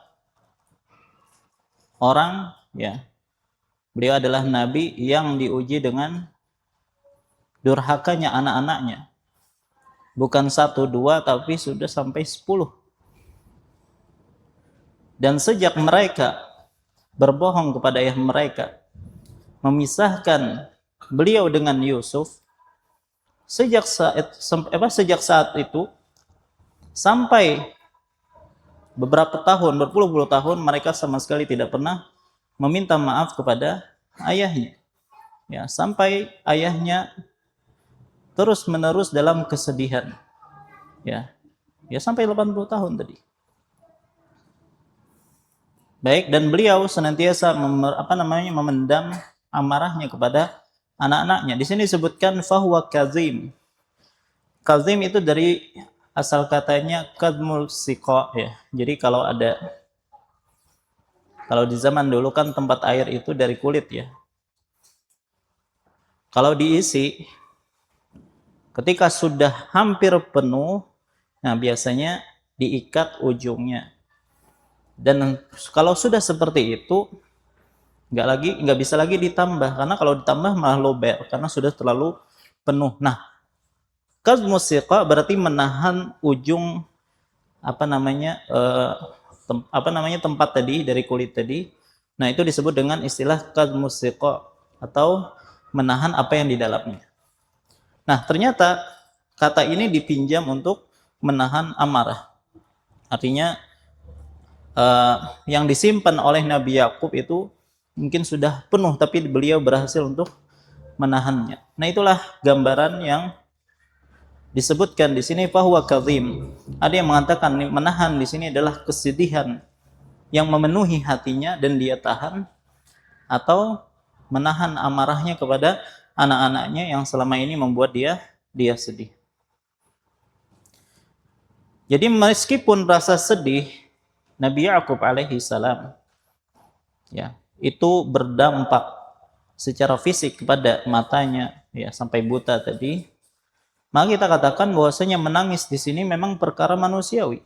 orang, ya, beliau adalah nabi yang diuji dengan durhakanya anak-anaknya. Bukan 1, 2, tapi sudah sampai 10. Dan sejak mereka berbohong kepada ayah mereka, memisahkan beliau dengan Yusuf, sejak saat itu sampai beberapa tahun, berpuluh-puluh tahun, mereka sama sekali tidak pernah meminta maaf kepada ayahnya. Ya, sampai ayahnya terus-menerus dalam kesedihan. Ya. Ya, sampai 80 tahun tadi. Baik, dan beliau senantiasa memendam amarahnya kepada anak-anaknya. Di sini disebutkan fahuwa kazim. Kazim itu dari asal katanya kadmul siqa, ya. Jadi kalau di zaman dulu kan tempat air itu dari kulit, ya. Kalau diisi ketika sudah hampir penuh, nah biasanya diikat ujungnya. Dan kalau sudah seperti itu, nggak bisa lagi ditambah, karena kalau ditambah malah lober karena sudah terlalu penuh. Nah, kadmus siqa berarti menahan ujung tempat tadi dari kulit tadi. Nah, itu disebut dengan istilah kadmus siqa atau menahan apa yang di dalamnya. Nah, ternyata kata ini dipinjam untuk menahan amarah. Artinya yang disimpan oleh Nabi Yakub itu mungkin sudah penuh, tapi beliau berhasil untuk menahannya. Nah, itulah gambaran yang disebutkan di sini fahuwa kazim. Ada yang mengatakan menahan di sini adalah kesedihan yang memenuhi hatinya dan dia tahan, atau menahan amarahnya kepada anak-anaknya yang selama ini membuat dia sedih. Jadi meskipun rasa sedih Nabi Yakub alaihi salam, ya, itu berdampak secara fisik kepada matanya, ya, sampai buta tadi, maka kita katakan bahwasanya menangis di sini memang perkara manusiawi.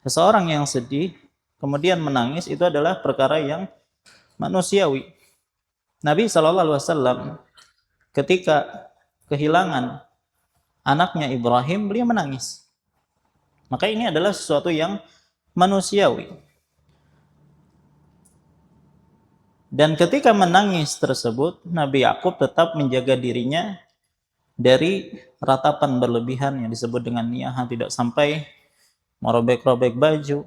Seseorang yang sedih kemudian menangis itu adalah perkara yang manusiawi. Nabi SAW ketika kehilangan anaknya Ibrahim, beliau menangis. Maka ini adalah sesuatu yang manusiawi. Dan ketika menangis tersebut, Nabi Yakub tetap menjaga dirinya dari ratapan berlebihan yang disebut dengan niyaha, tidak sampai merobek-robek baju,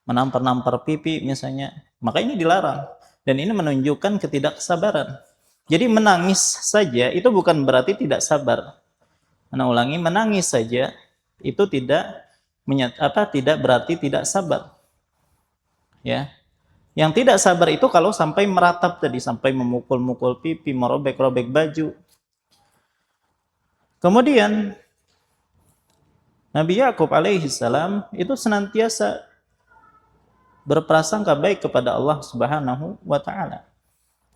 menampar-nampar pipi misalnya. Maka ini dilarang, dan ini menunjukkan ketidaksabaran. Jadi menangis saja itu bukan berarti tidak sabar. Ulangi, menangis saja itu tidak berarti tidak sabar. Ya. Yang tidak sabar itu kalau sampai meratap tadi, sampai memukul-mukul pipi, merobek-robek baju. Kemudian Nabi Yakub alaihi salam itu senantiasa berprasangka baik kepada Allah Subhanahu wa taala.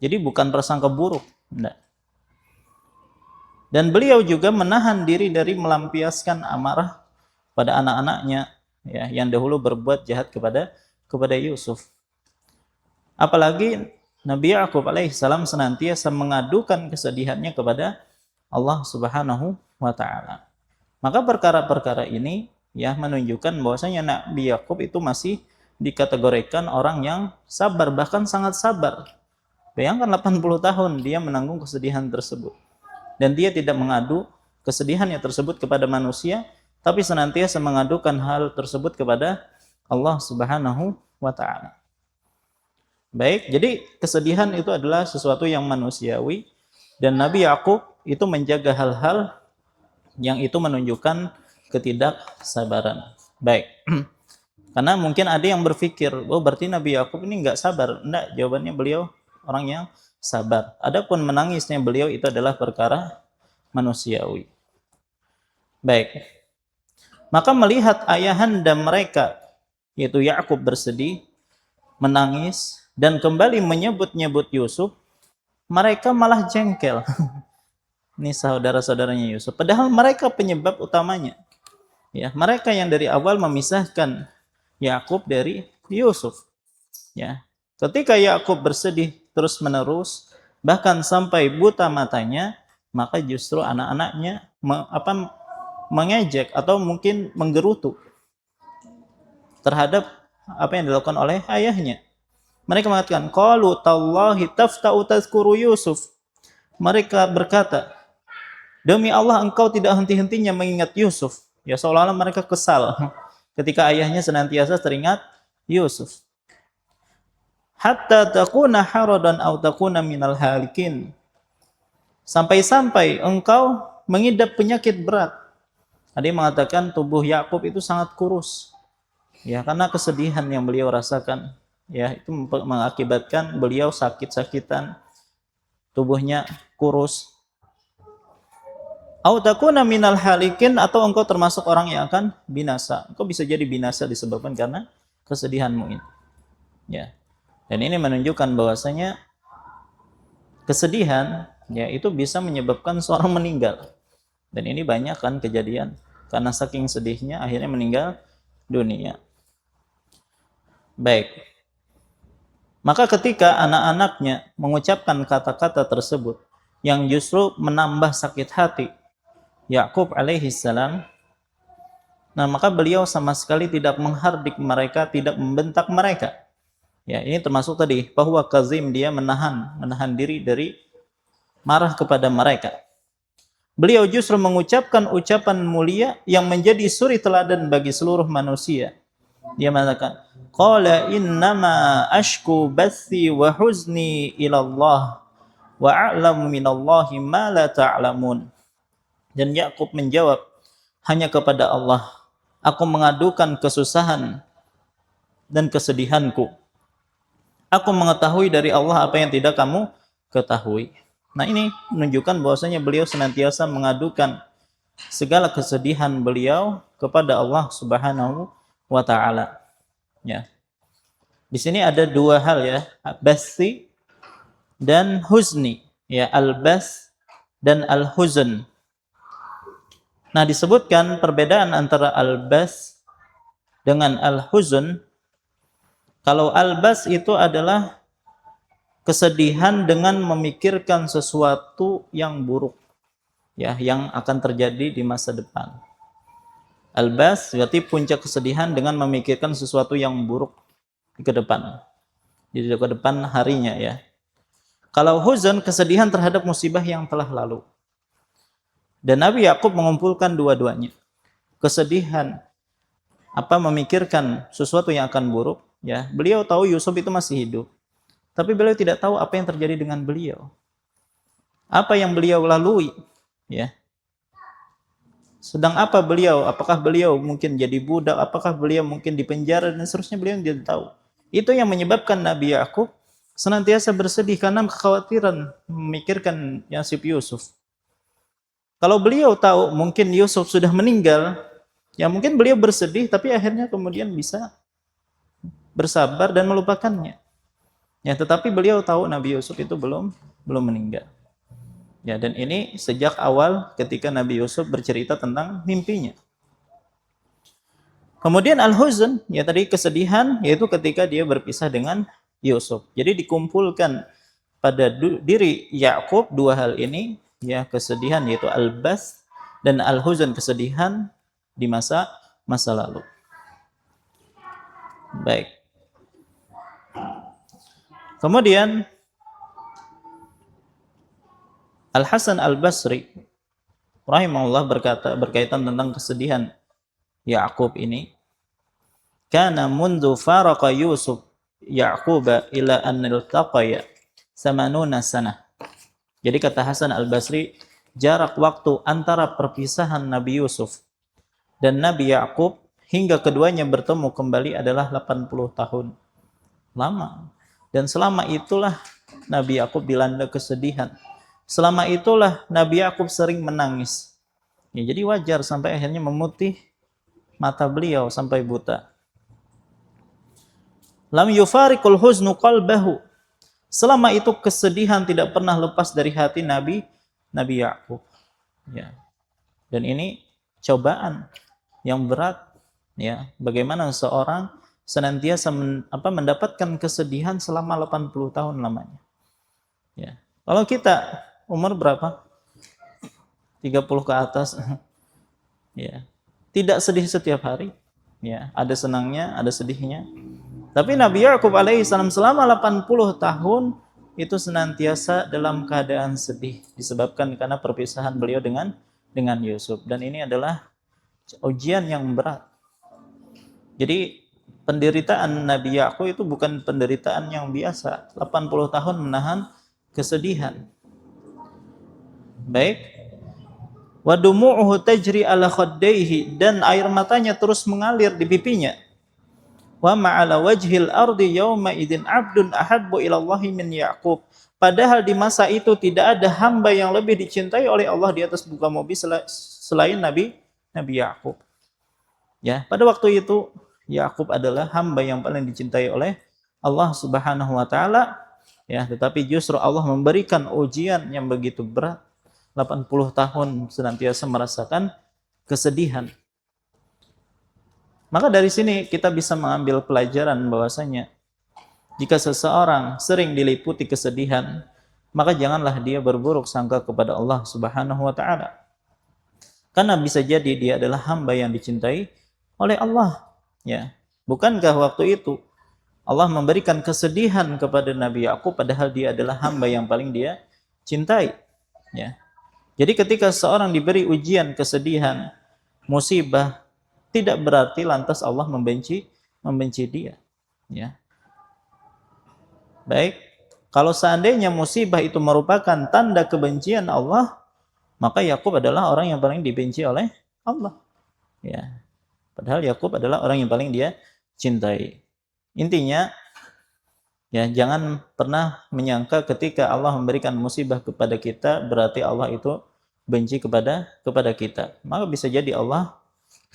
Jadi bukan prasangka buruk, enggak. Dan beliau juga menahan diri dari melampiaskan amarah pada anak-anaknya, ya, yang dahulu berbuat jahat kepada Yusuf. Apalagi Nabi Yakub alaihissalam senantiasa mengadukan kesedihannya kepada Allah Subhanahu wa taala. Maka perkara-perkara ini, ya, menunjukkan bahwasanya Nabi Yakub itu masih dikategorikan orang yang sabar, bahkan sangat sabar. Bayangkan 80 tahun dia menanggung kesedihan tersebut. Dan dia tidak mengadu kesedihannya tersebut kepada manusia, tapi senantiasa mengadukan hal tersebut kepada Allah Subhanahu wa taala. Baik, jadi kesedihan itu adalah sesuatu yang manusiawi dan Nabi Yakub itu menjaga hal-hal yang itu menunjukkan ketidaksabaran. Baik. Karena mungkin ada yang berpikir, oh berarti Nabi Yakub ini nggak sabar. Enggak, jawabannya beliau orang yang sabar. Adapun menangisnya beliau itu adalah perkara manusiawi. Baik. Maka melihat ayahanda mereka, yaitu Yakub bersedih, menangis, dan kembali menyebut-nyebut Yusuf, mereka malah jengkel. Ini saudara-saudaranya Yusuf. Padahal mereka penyebab utamanya. Ya, mereka yang dari awal memisahkan Yakub dari Yusuf. Ya. Ketika Yakub bersedih terus-menerus, bahkan sampai buta matanya, maka justru anak-anaknya mengejek atau mungkin menggerutu terhadap apa yang dilakukan oleh ayahnya. Mereka mengatakan, qalu tallahi tafta'u tazkuru Yusuf. Mereka berkata, demi Allah engkau tidak henti-hentinya mengingat Yusuf. Ya, seolah-olah mereka kesal ketika ayahnya senantiasa teringat Yusuf. Hatta takuna haradan aw takuna minal halikin. Sampai-sampai engkau mengidap penyakit berat. Ada yang mengatakan tubuh Yakub itu sangat kurus. Ya, karena kesedihan yang beliau rasakan. Ya, itu mengakibatkan beliau sakit-sakitan, tubuhnya kurus. Au takuna minal halikin, atau engkau termasuk orang yang akan binasa. Engkau bisa jadi binasa disebabkan karena kesedihanmu ini. Ya. Dan ini menunjukkan bahwasanya kesedihan ya itu bisa menyebabkan seorang meninggal. Dan ini banyak kan kejadian karena saking sedihnya akhirnya meninggal dunia. Baik. Maka ketika anak-anaknya mengucapkan kata-kata tersebut yang justru menambah sakit hati Yakub alaihi salam, nah maka beliau sama sekali tidak menghardik mereka, tidak membentak mereka. Ya, ini termasuk tadi bahwa kazim, dia menahan diri dari marah kepada mereka. Beliau justru mengucapkan ucapan mulia yang menjadi suri teladan bagi seluruh manusia. Dia mengatakan, qala innama ashku bathi wa huzni ila Allah wa a'lamu minallahi ma la ta'lamun. Dan Yakub menjawab, hanya kepada Allah aku mengadukan kesusahan dan kesedihanku. Aku mengetahui dari Allah apa yang tidak kamu ketahui. Nah, ini menunjukkan bahwasanya beliau senantiasa mengadukan segala kesedihan beliau kepada Allah Subhanahu wa taala. Ya. Di sini ada dua hal ya, bathi dan huzni, ya, al-bath dan al-huzn. Nah, disebutkan perbedaan antara al-bath dengan al-huzn. Kalau al-bath itu adalah kesedihan dengan memikirkan sesuatu yang buruk, ya, yang akan terjadi di masa depan. Al-bath berarti puncak kesedihan dengan memikirkan sesuatu yang buruk ke depan, di depan harinya, ya. Kalau huzn, kesedihan terhadap musibah yang telah lalu. Dan Nabi Yakub mengumpulkan dua-duanya. Kesedihan memikirkan sesuatu yang akan buruk, ya. Beliau tahu Yusuf itu masih hidup, tapi beliau tidak tahu apa yang terjadi dengan beliau. Apa yang beliau lalui, ya. Sedang apa beliau? Apakah beliau mungkin jadi budak? Apakah beliau mungkin dipenjara dan seterusnya, beliau tidak tahu. Itu yang menyebabkan Nabi Yakub senantiasa bersedih karena kekhawatiran memikirkan nasib Yusuf. Kalau beliau tahu mungkin Yusuf sudah meninggal, ya mungkin beliau bersedih, tapi akhirnya kemudian bisa bersabar dan melupakannya. Ya, tetapi beliau tahu Nabi Yusuf itu belum meninggal. Ya, dan ini sejak awal ketika Nabi Yusuf bercerita tentang mimpinya. Kemudian al-huzn, ya tadi kesedihan, yaitu ketika dia berpisah dengan Yusuf. Jadi dikumpulkan pada diri Yakub dua hal ini, ya, kesedihan yaitu al-bath dan al-huzn, kesedihan di masa lalu. Baik. Kemudian Al-Hasan Al-Basri rahimahullah berkata berkaitan tentang kesedihan Ya'qub ini, kana mundu faraqa Yusuf Ya'quba ila an iltaqaya samanuna sanah. Jadi kata Hasan Al-Basri, jarak waktu antara perpisahan Nabi Yusuf dan Nabi Ya'qub hingga keduanya bertemu kembali adalah 80 tahun. Lama. Dan selama itulah Nabi Ya'qub dilanda kesedihan. Selama itulah Nabi Ya'qub sering menangis. Ya, jadi wajar sampai akhirnya memutih mata beliau sampai buta. Lam yufariqul huznu qalbahu. Selama itu kesedihan tidak pernah lepas dari hati Nabi Ya'qub. Ya. Dan ini cobaan yang berat, ya. Bagaimana seorang senantiasa mendapatkan kesedihan selama 80 tahun lamanya. Ya. Kalau kita umur berapa? 30 ke atas. Ya. Tidak sedih setiap hari. Ya, ada senangnya, ada sedihnya. Tapi Nabi Ya'qub alaihissalam selama 80 tahun itu senantiasa dalam keadaan sedih disebabkan karena perpisahan beliau dengan Yusuf, dan ini adalah ujian yang berat. Jadi penderitaan Nabi Ya'qub itu bukan penderitaan yang biasa. 80 tahun menahan kesedihan. Baik. Wa dumu'uhu tajri ala khaddaihi, dan air matanya terus mengalir di pipinya. Wa ma'ala wajhil ardi yawma idzin 'abdun ahabbu ila Allah min Ya'qub. Padahal di masa itu tidak ada hamba yang lebih dicintai oleh Allah di atas muka bumi selain Nabi Ya'qub. Ya, pada waktu itu Ya'qub adalah hamba yang paling dicintai oleh Allah Subhanahu wa taala, ya, tetapi justru Allah memberikan ujian yang begitu berat. 80 tahun senantiasa merasakan kesedihan. Maka dari sini kita bisa mengambil pelajaran bahwasanya jika seseorang sering diliputi kesedihan, maka janganlah dia berburuk sangka kepada Allah Subhanahu wa taala. Karena bisa jadi dia adalah hamba yang dicintai oleh Allah, ya. Bukankah waktu itu Allah memberikan kesedihan kepada Nabi Ya'qub padahal dia adalah hamba yang paling dia cintai, ya. Jadi ketika seorang diberi ujian, kesedihan, musibah, tidak berarti lantas Allah membenci dia, ya. Baik, kalau seandainya musibah itu merupakan tanda kebencian Allah, maka Yakub adalah orang yang paling dibenci oleh Allah, ya. Padahal Yakub adalah orang yang paling dia cintai. Intinya, ya, jangan pernah menyangka ketika Allah memberikan musibah kepada kita berarti Allah itu benci kepada kita. Maka bisa jadi Allah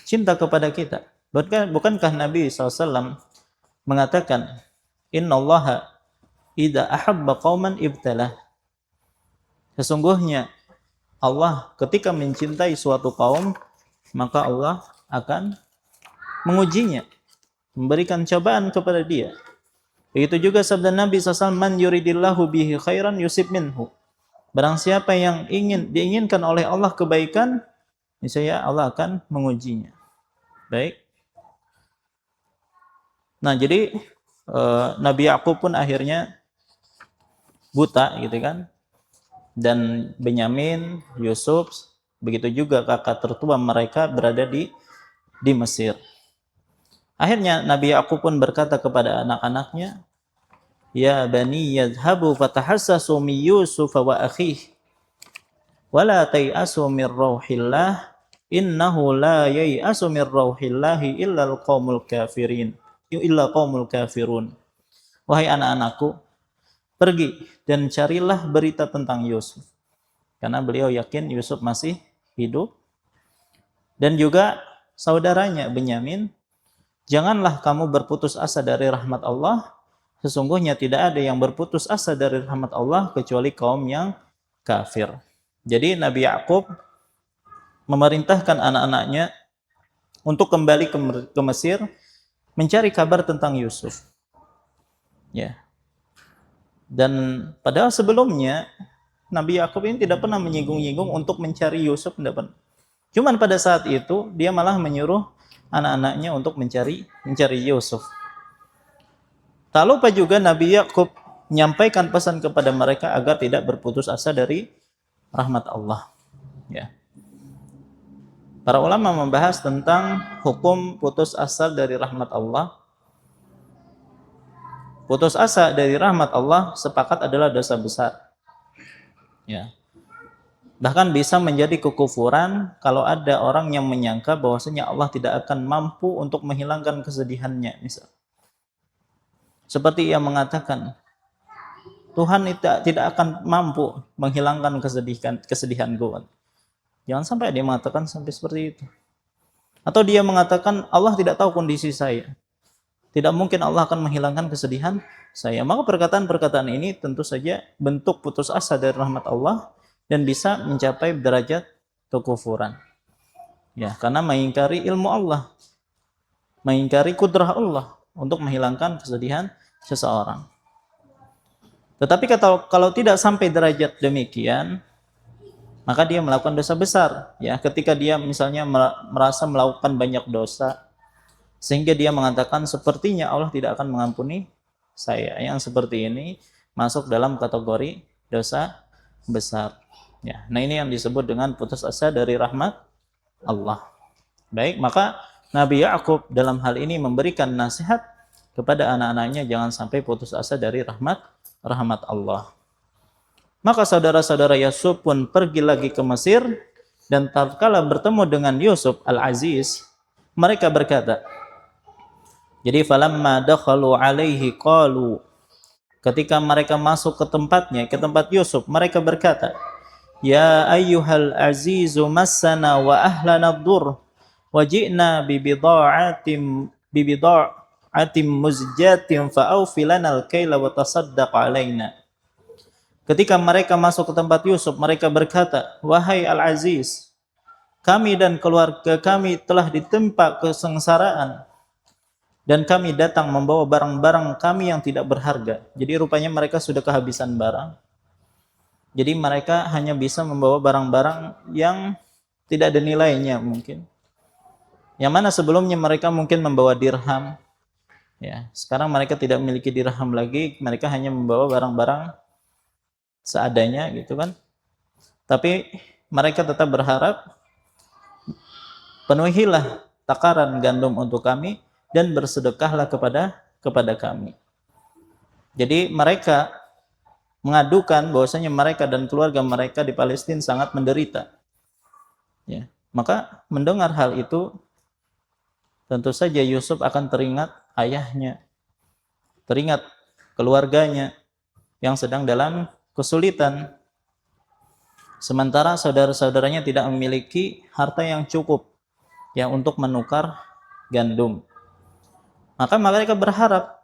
cinta kepada kita. Bukankah Nabi SAW mengatakan, Innallaha idza ahabba qauman ibtalah. Sesungguhnya Allah ketika mencintai suatu kaum, maka Allah akan mengujinya, memberikan cobaan kepada dia. Begitu juga sabda Nabi SAW, Man yuridillahu bihi khairan yusib minhu. Barang siapa yang diinginkan oleh Allah kebaikan, niscaya Allah akan mengujinya. Baik. Nah, jadi Nabi Ya'qub pun akhirnya buta, gitu kan. Dan Benyamin, Yusuf, begitu juga kakak tertua mereka berada di Mesir. Akhirnya Nabi Ya'qub pun berkata kepada anak-anaknya, Ya bani yadhabu fatahassasu min Yusuf wa akhihi wala tai'asu min rauhillah innahu la yai'asu min rauhillahi illa qaumul kafirun. Wahai anak-anakku, pergi dan carilah berita tentang Yusuf, karena beliau yakin Yusuf masih hidup, dan juga saudaranya Benyamin. Janganlah kamu berputus asa dari rahmat Allah. Sesungguhnya tidak ada yang berputus asa dari rahmat Allah kecuali kaum yang kafir. Jadi Nabi Ya'qub memerintahkan anak-anaknya untuk kembali ke Mesir mencari kabar tentang Yusuf. Ya. Dan padahal sebelumnya Nabi Ya'qub ini tidak pernah menyinggung-nyinggung untuk mencari Yusuf, tidak pernah. Cuman pada saat itu dia malah menyuruh anak-anaknya untuk mencari Yusuf. Tak lupa juga Nabi Ya'qub menyampaikan pesan kepada mereka agar tidak berputus asa dari rahmat Allah. Ya. Para ulama membahas tentang hukum putus asa dari rahmat Allah. Putus asa dari rahmat Allah sepakat adalah dosa besar. Ya. Bahkan bisa menjadi kekufuran kalau ada orang yang menyangka bahwasanya Allah tidak akan mampu untuk menghilangkan kesedihannya, misal. Seperti ia mengatakan, Tuhan tidak akan mampu menghilangkan kesedihanku. Jangan sampai dia mengatakan sampai seperti itu. Atau dia mengatakan Allah tidak tahu kondisi saya. Tidak mungkin Allah akan menghilangkan kesedihan saya. Maka perkataan-perkataan ini tentu saja bentuk putus asa dari rahmat Allah dan bisa mencapai derajat kekufuran. Ya, karena mengingkari ilmu Allah, mengingkari kudrah Allah untuk menghilangkan kesedihan seseorang. Tetapi kalau tidak sampai derajat demikian, maka dia melakukan dosa besar. Ya, ketika dia misalnya merasa melakukan banyak dosa, sehingga dia mengatakan sepertinya Allah tidak akan mengampuni saya. Yang seperti ini masuk dalam kategori dosa besar. Ya, nah ini yang disebut dengan putus asa dari rahmat Allah. Baik, maka Nabi Yakub dalam hal ini memberikan nasihat kepada anak-anaknya jangan sampai putus asa dari rahmat Allah. Maka saudara-saudara Yusuf pun pergi lagi ke Mesir dan tatkala bertemu dengan Yusuf Al-Aziz, mereka berkata, jadi falamma dakhalu alaihi qalu, ketika mereka masuk ke tempatnya, ke tempat Yusuf, mereka berkata, ya ayyuhal azizu massana wa ahlana ad-dur wa ji'na bibida'atin muzjatin fa'awfi lana al-kaila wa tasaddaq alaina. Ketika mereka masuk ke tempat Yusuf, mereka berkata, wahai Al-Aziz, kami dan keluarga kami telah ditempa kesengsaraan dan kami datang membawa barang-barang kami yang tidak berharga. Jadi rupanya mereka sudah kehabisan barang. Jadi mereka hanya bisa membawa barang-barang yang tidak ada nilainya mungkin. Yang mana sebelumnya mereka mungkin membawa dirham. Ya, sekarang mereka tidak memiliki dirham lagi, mereka hanya membawa barang-barang seadanya gitu kan. Tapi mereka tetap berharap, penuhilah takaran gandum untuk kami dan bersedekahlah kepada kami. Jadi mereka mengadukan bahwasanya mereka dan keluarga mereka di Palestina sangat menderita. Ya, maka mendengar hal itu, tentu saja Yusuf akan teringat ayahnya, teringat keluarganya yang sedang dalam kesulitan. Sementara saudara-saudaranya tidak memiliki harta yang cukup ya untuk menukar gandum. Maka mereka berharap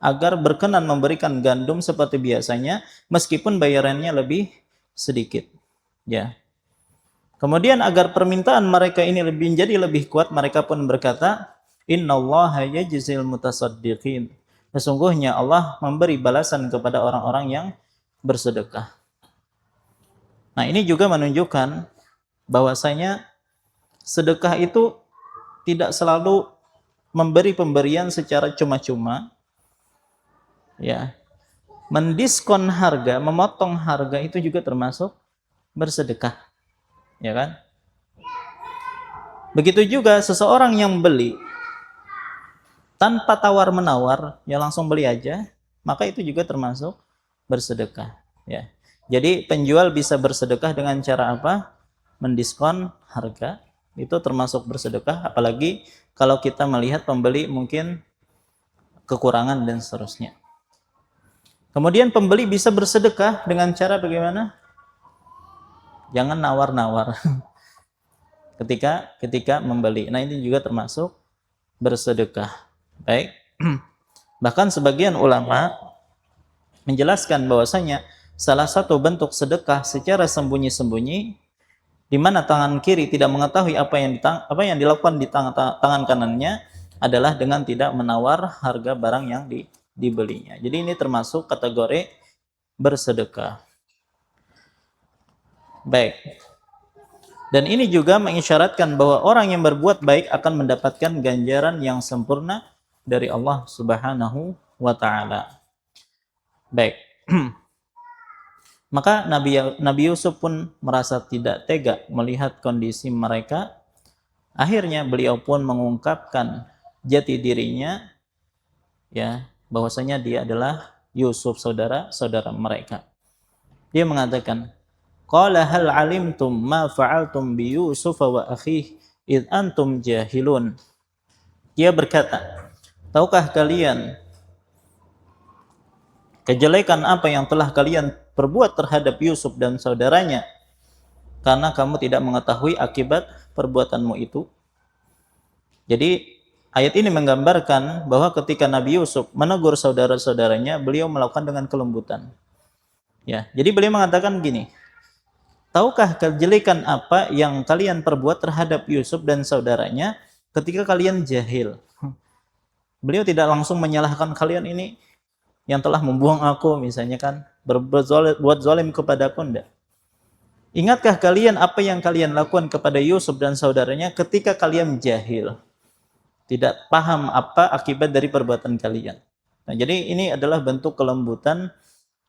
agar berkenan memberikan gandum seperti biasanya meskipun bayarannya lebih sedikit. Ya. Kemudian agar permintaan mereka ini menjadi lebih kuat, mereka pun berkata, innallaha yajzil mutasaddiqin. Sesungguhnya Allah memberi balasan kepada orang-orang yang bersedekah. Nah, ini juga menunjukkan bahwasanya sedekah itu tidak selalu memberi pemberian secara cuma-cuma. Ya. Mendiskon harga, memotong harga itu juga termasuk bersedekah. Ya kan? Begitu juga seseorang yang beli tanpa tawar-menawar, ya langsung beli aja, maka itu juga termasuk bersedekah, ya. Jadi penjual bisa bersedekah dengan cara apa? Mendiskon harga, itu termasuk bersedekah, apalagi kalau kita melihat pembeli mungkin kekurangan dan seterusnya. Kemudian pembeli bisa bersedekah dengan cara bagaimana? Jangan nawar-nawar ketika membeli. Nah, ini juga termasuk bersedekah. Baik. Bahkan sebagian ulama menjelaskan bahwasanya salah satu bentuk sedekah secara sembunyi-sembunyi, di mana tangan kiri tidak mengetahui apa yang dilakukan di tangan kanannya, adalah dengan tidak menawar harga barang yang dibelinya. Jadi ini termasuk kategori bersedekah. Baik. Dan ini juga mengisyaratkan bahwa orang yang berbuat baik akan mendapatkan ganjaran yang sempurna dari Allah Subhanahu wa taala. Baik. Maka Nabi Yusuf pun merasa tidak tega melihat kondisi mereka. Akhirnya beliau pun mengungkapkan jati dirinya, ya, bahwasanya dia adalah Yusuf, saudara-saudara mereka. Dia mengatakan, qala hal alimtum ma fa'altum bi Yusuf wa akhihi id antum jahilun. Dia berkata, tahukah kalian kejelekan apa yang telah kalian perbuat terhadap Yusuf dan saudaranya karena kamu tidak mengetahui akibat perbuatanmu itu? Jadi ayat ini menggambarkan bahwa ketika Nabi Yusuf menegur saudara-saudaranya, beliau melakukan dengan kelembutan. Ya, jadi beliau mengatakan gini, tahukah kejelekan apa yang kalian perbuat terhadap Yusuf dan saudaranya ketika kalian jahil? Beliau tidak langsung menyalahkan kalian ini yang telah membuang aku, misalnya kan, buat zalim kepadaku, enggak. Ingatkah kalian apa yang kalian lakukan kepada Yusuf dan saudaranya ketika kalian jahil? Tidak paham apa akibat dari perbuatan kalian. Nah, jadi ini adalah bentuk kelembutan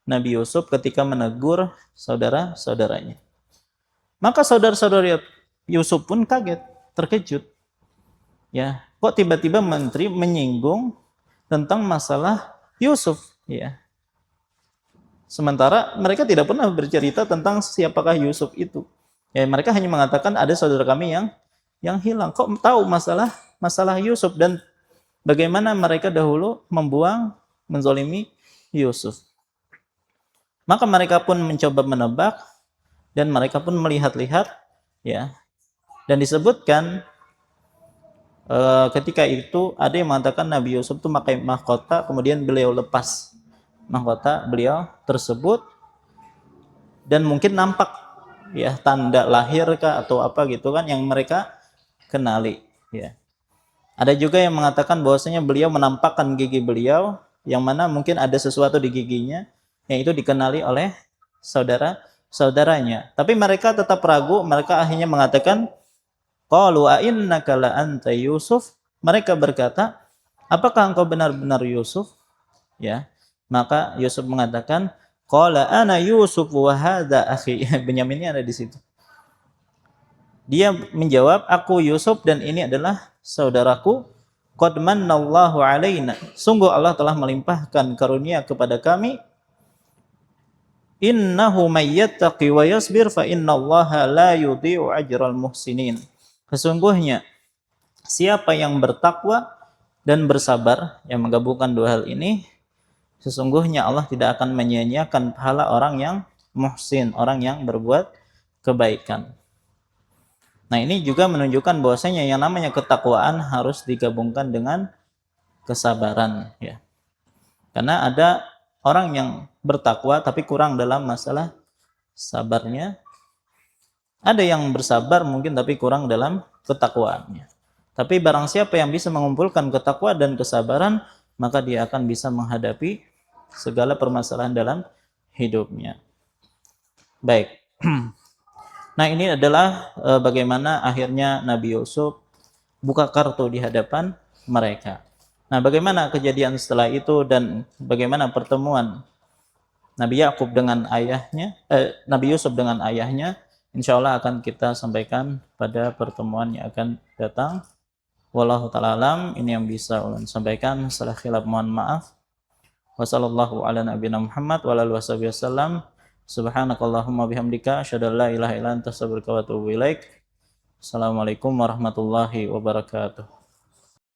Nabi Yusuf ketika menegur saudara-saudaranya. Maka saudara-saudara Yusuf pun kaget, terkejut. Ya, kok tiba-tiba menteri menyinggung tentang masalah Yusuf, ya. Sementara mereka tidak pernah bercerita tentang siapakah Yusuf itu. Ya, mereka hanya mengatakan ada saudara kami yang hilang. Kok tahu masalah Yusuf dan bagaimana mereka dahulu menzolimi Yusuf. Maka mereka pun mencoba menebak dan mereka pun melihat-lihat, ya. Dan disebutkan ketika itu ada yang mengatakan Nabi Yusuf itu pakai mahkota, kemudian beliau lepas mahkota beliau tersebut dan mungkin nampak, ya, tanda lahir kah atau apa gitu kan yang mereka kenali, ya. Ada juga yang mengatakan bahwasanya beliau menampakkan gigi beliau yang mana mungkin ada sesuatu di giginya yang itu dikenali oleh saudara-saudaranya. Tapi mereka tetap ragu, mereka akhirnya mengatakan, qalu a innaka la anta Yusuf. Mereka berkata, apakah engkau benar-benar Yusuf? Ya. Maka Yusuf mengatakan, qala ana Yusuf wa hadza akhi. Benyaminnya ada di situ. Dia menjawab, aku Yusuf dan ini adalah saudaraku. Qad mannallahu alaina. Sungguh Allah telah melimpahkan karunia kepada kami. Innahu may yattaqi wa yasbir fa innallaha la yudhi'u ajral muhsinin. Sesungguhnya siapa yang bertakwa dan bersabar, yang menggabungkan dua hal ini, sesungguhnya Allah tidak akan menyia-nyiakan pahala orang yang muhsin, orang yang berbuat kebaikan. Nah, ini juga menunjukkan bahwasanya yang namanya ketakwaan harus digabungkan dengan kesabaran, ya. Karena ada orang yang bertakwa tapi kurang dalam masalah sabarnya. Ada yang bersabar mungkin tapi kurang dalam ketakwaannya. Tapi barang siapa yang bisa mengumpulkan ketakwaan dan kesabaran, maka dia akan bisa menghadapi segala permasalahan dalam hidupnya. Baik. Nah, ini adalah bagaimana akhirnya Nabi Yusuf buka kartu di hadapan mereka. Nah, bagaimana kejadian setelah itu dan bagaimana pertemuan Nabi Yakub dengan ayahnya, Nabi Yusuf dengan ayahnya, insya Allah akan kita sampaikan pada pertemuan yang akan datang. Wallahu ta'ala alam, ini yang bisa ulun sampaikan. Salah khilaf mohon maaf. Wassallallahu ala nabiyina Muhammad wa ala alihi wasallam. Subhanakallahumma bihamdika asyhadu an la ilaha illa anta astaghfiruka wa atubu ilaik. Assalamualaikum warahmatullahi wabarakatuh.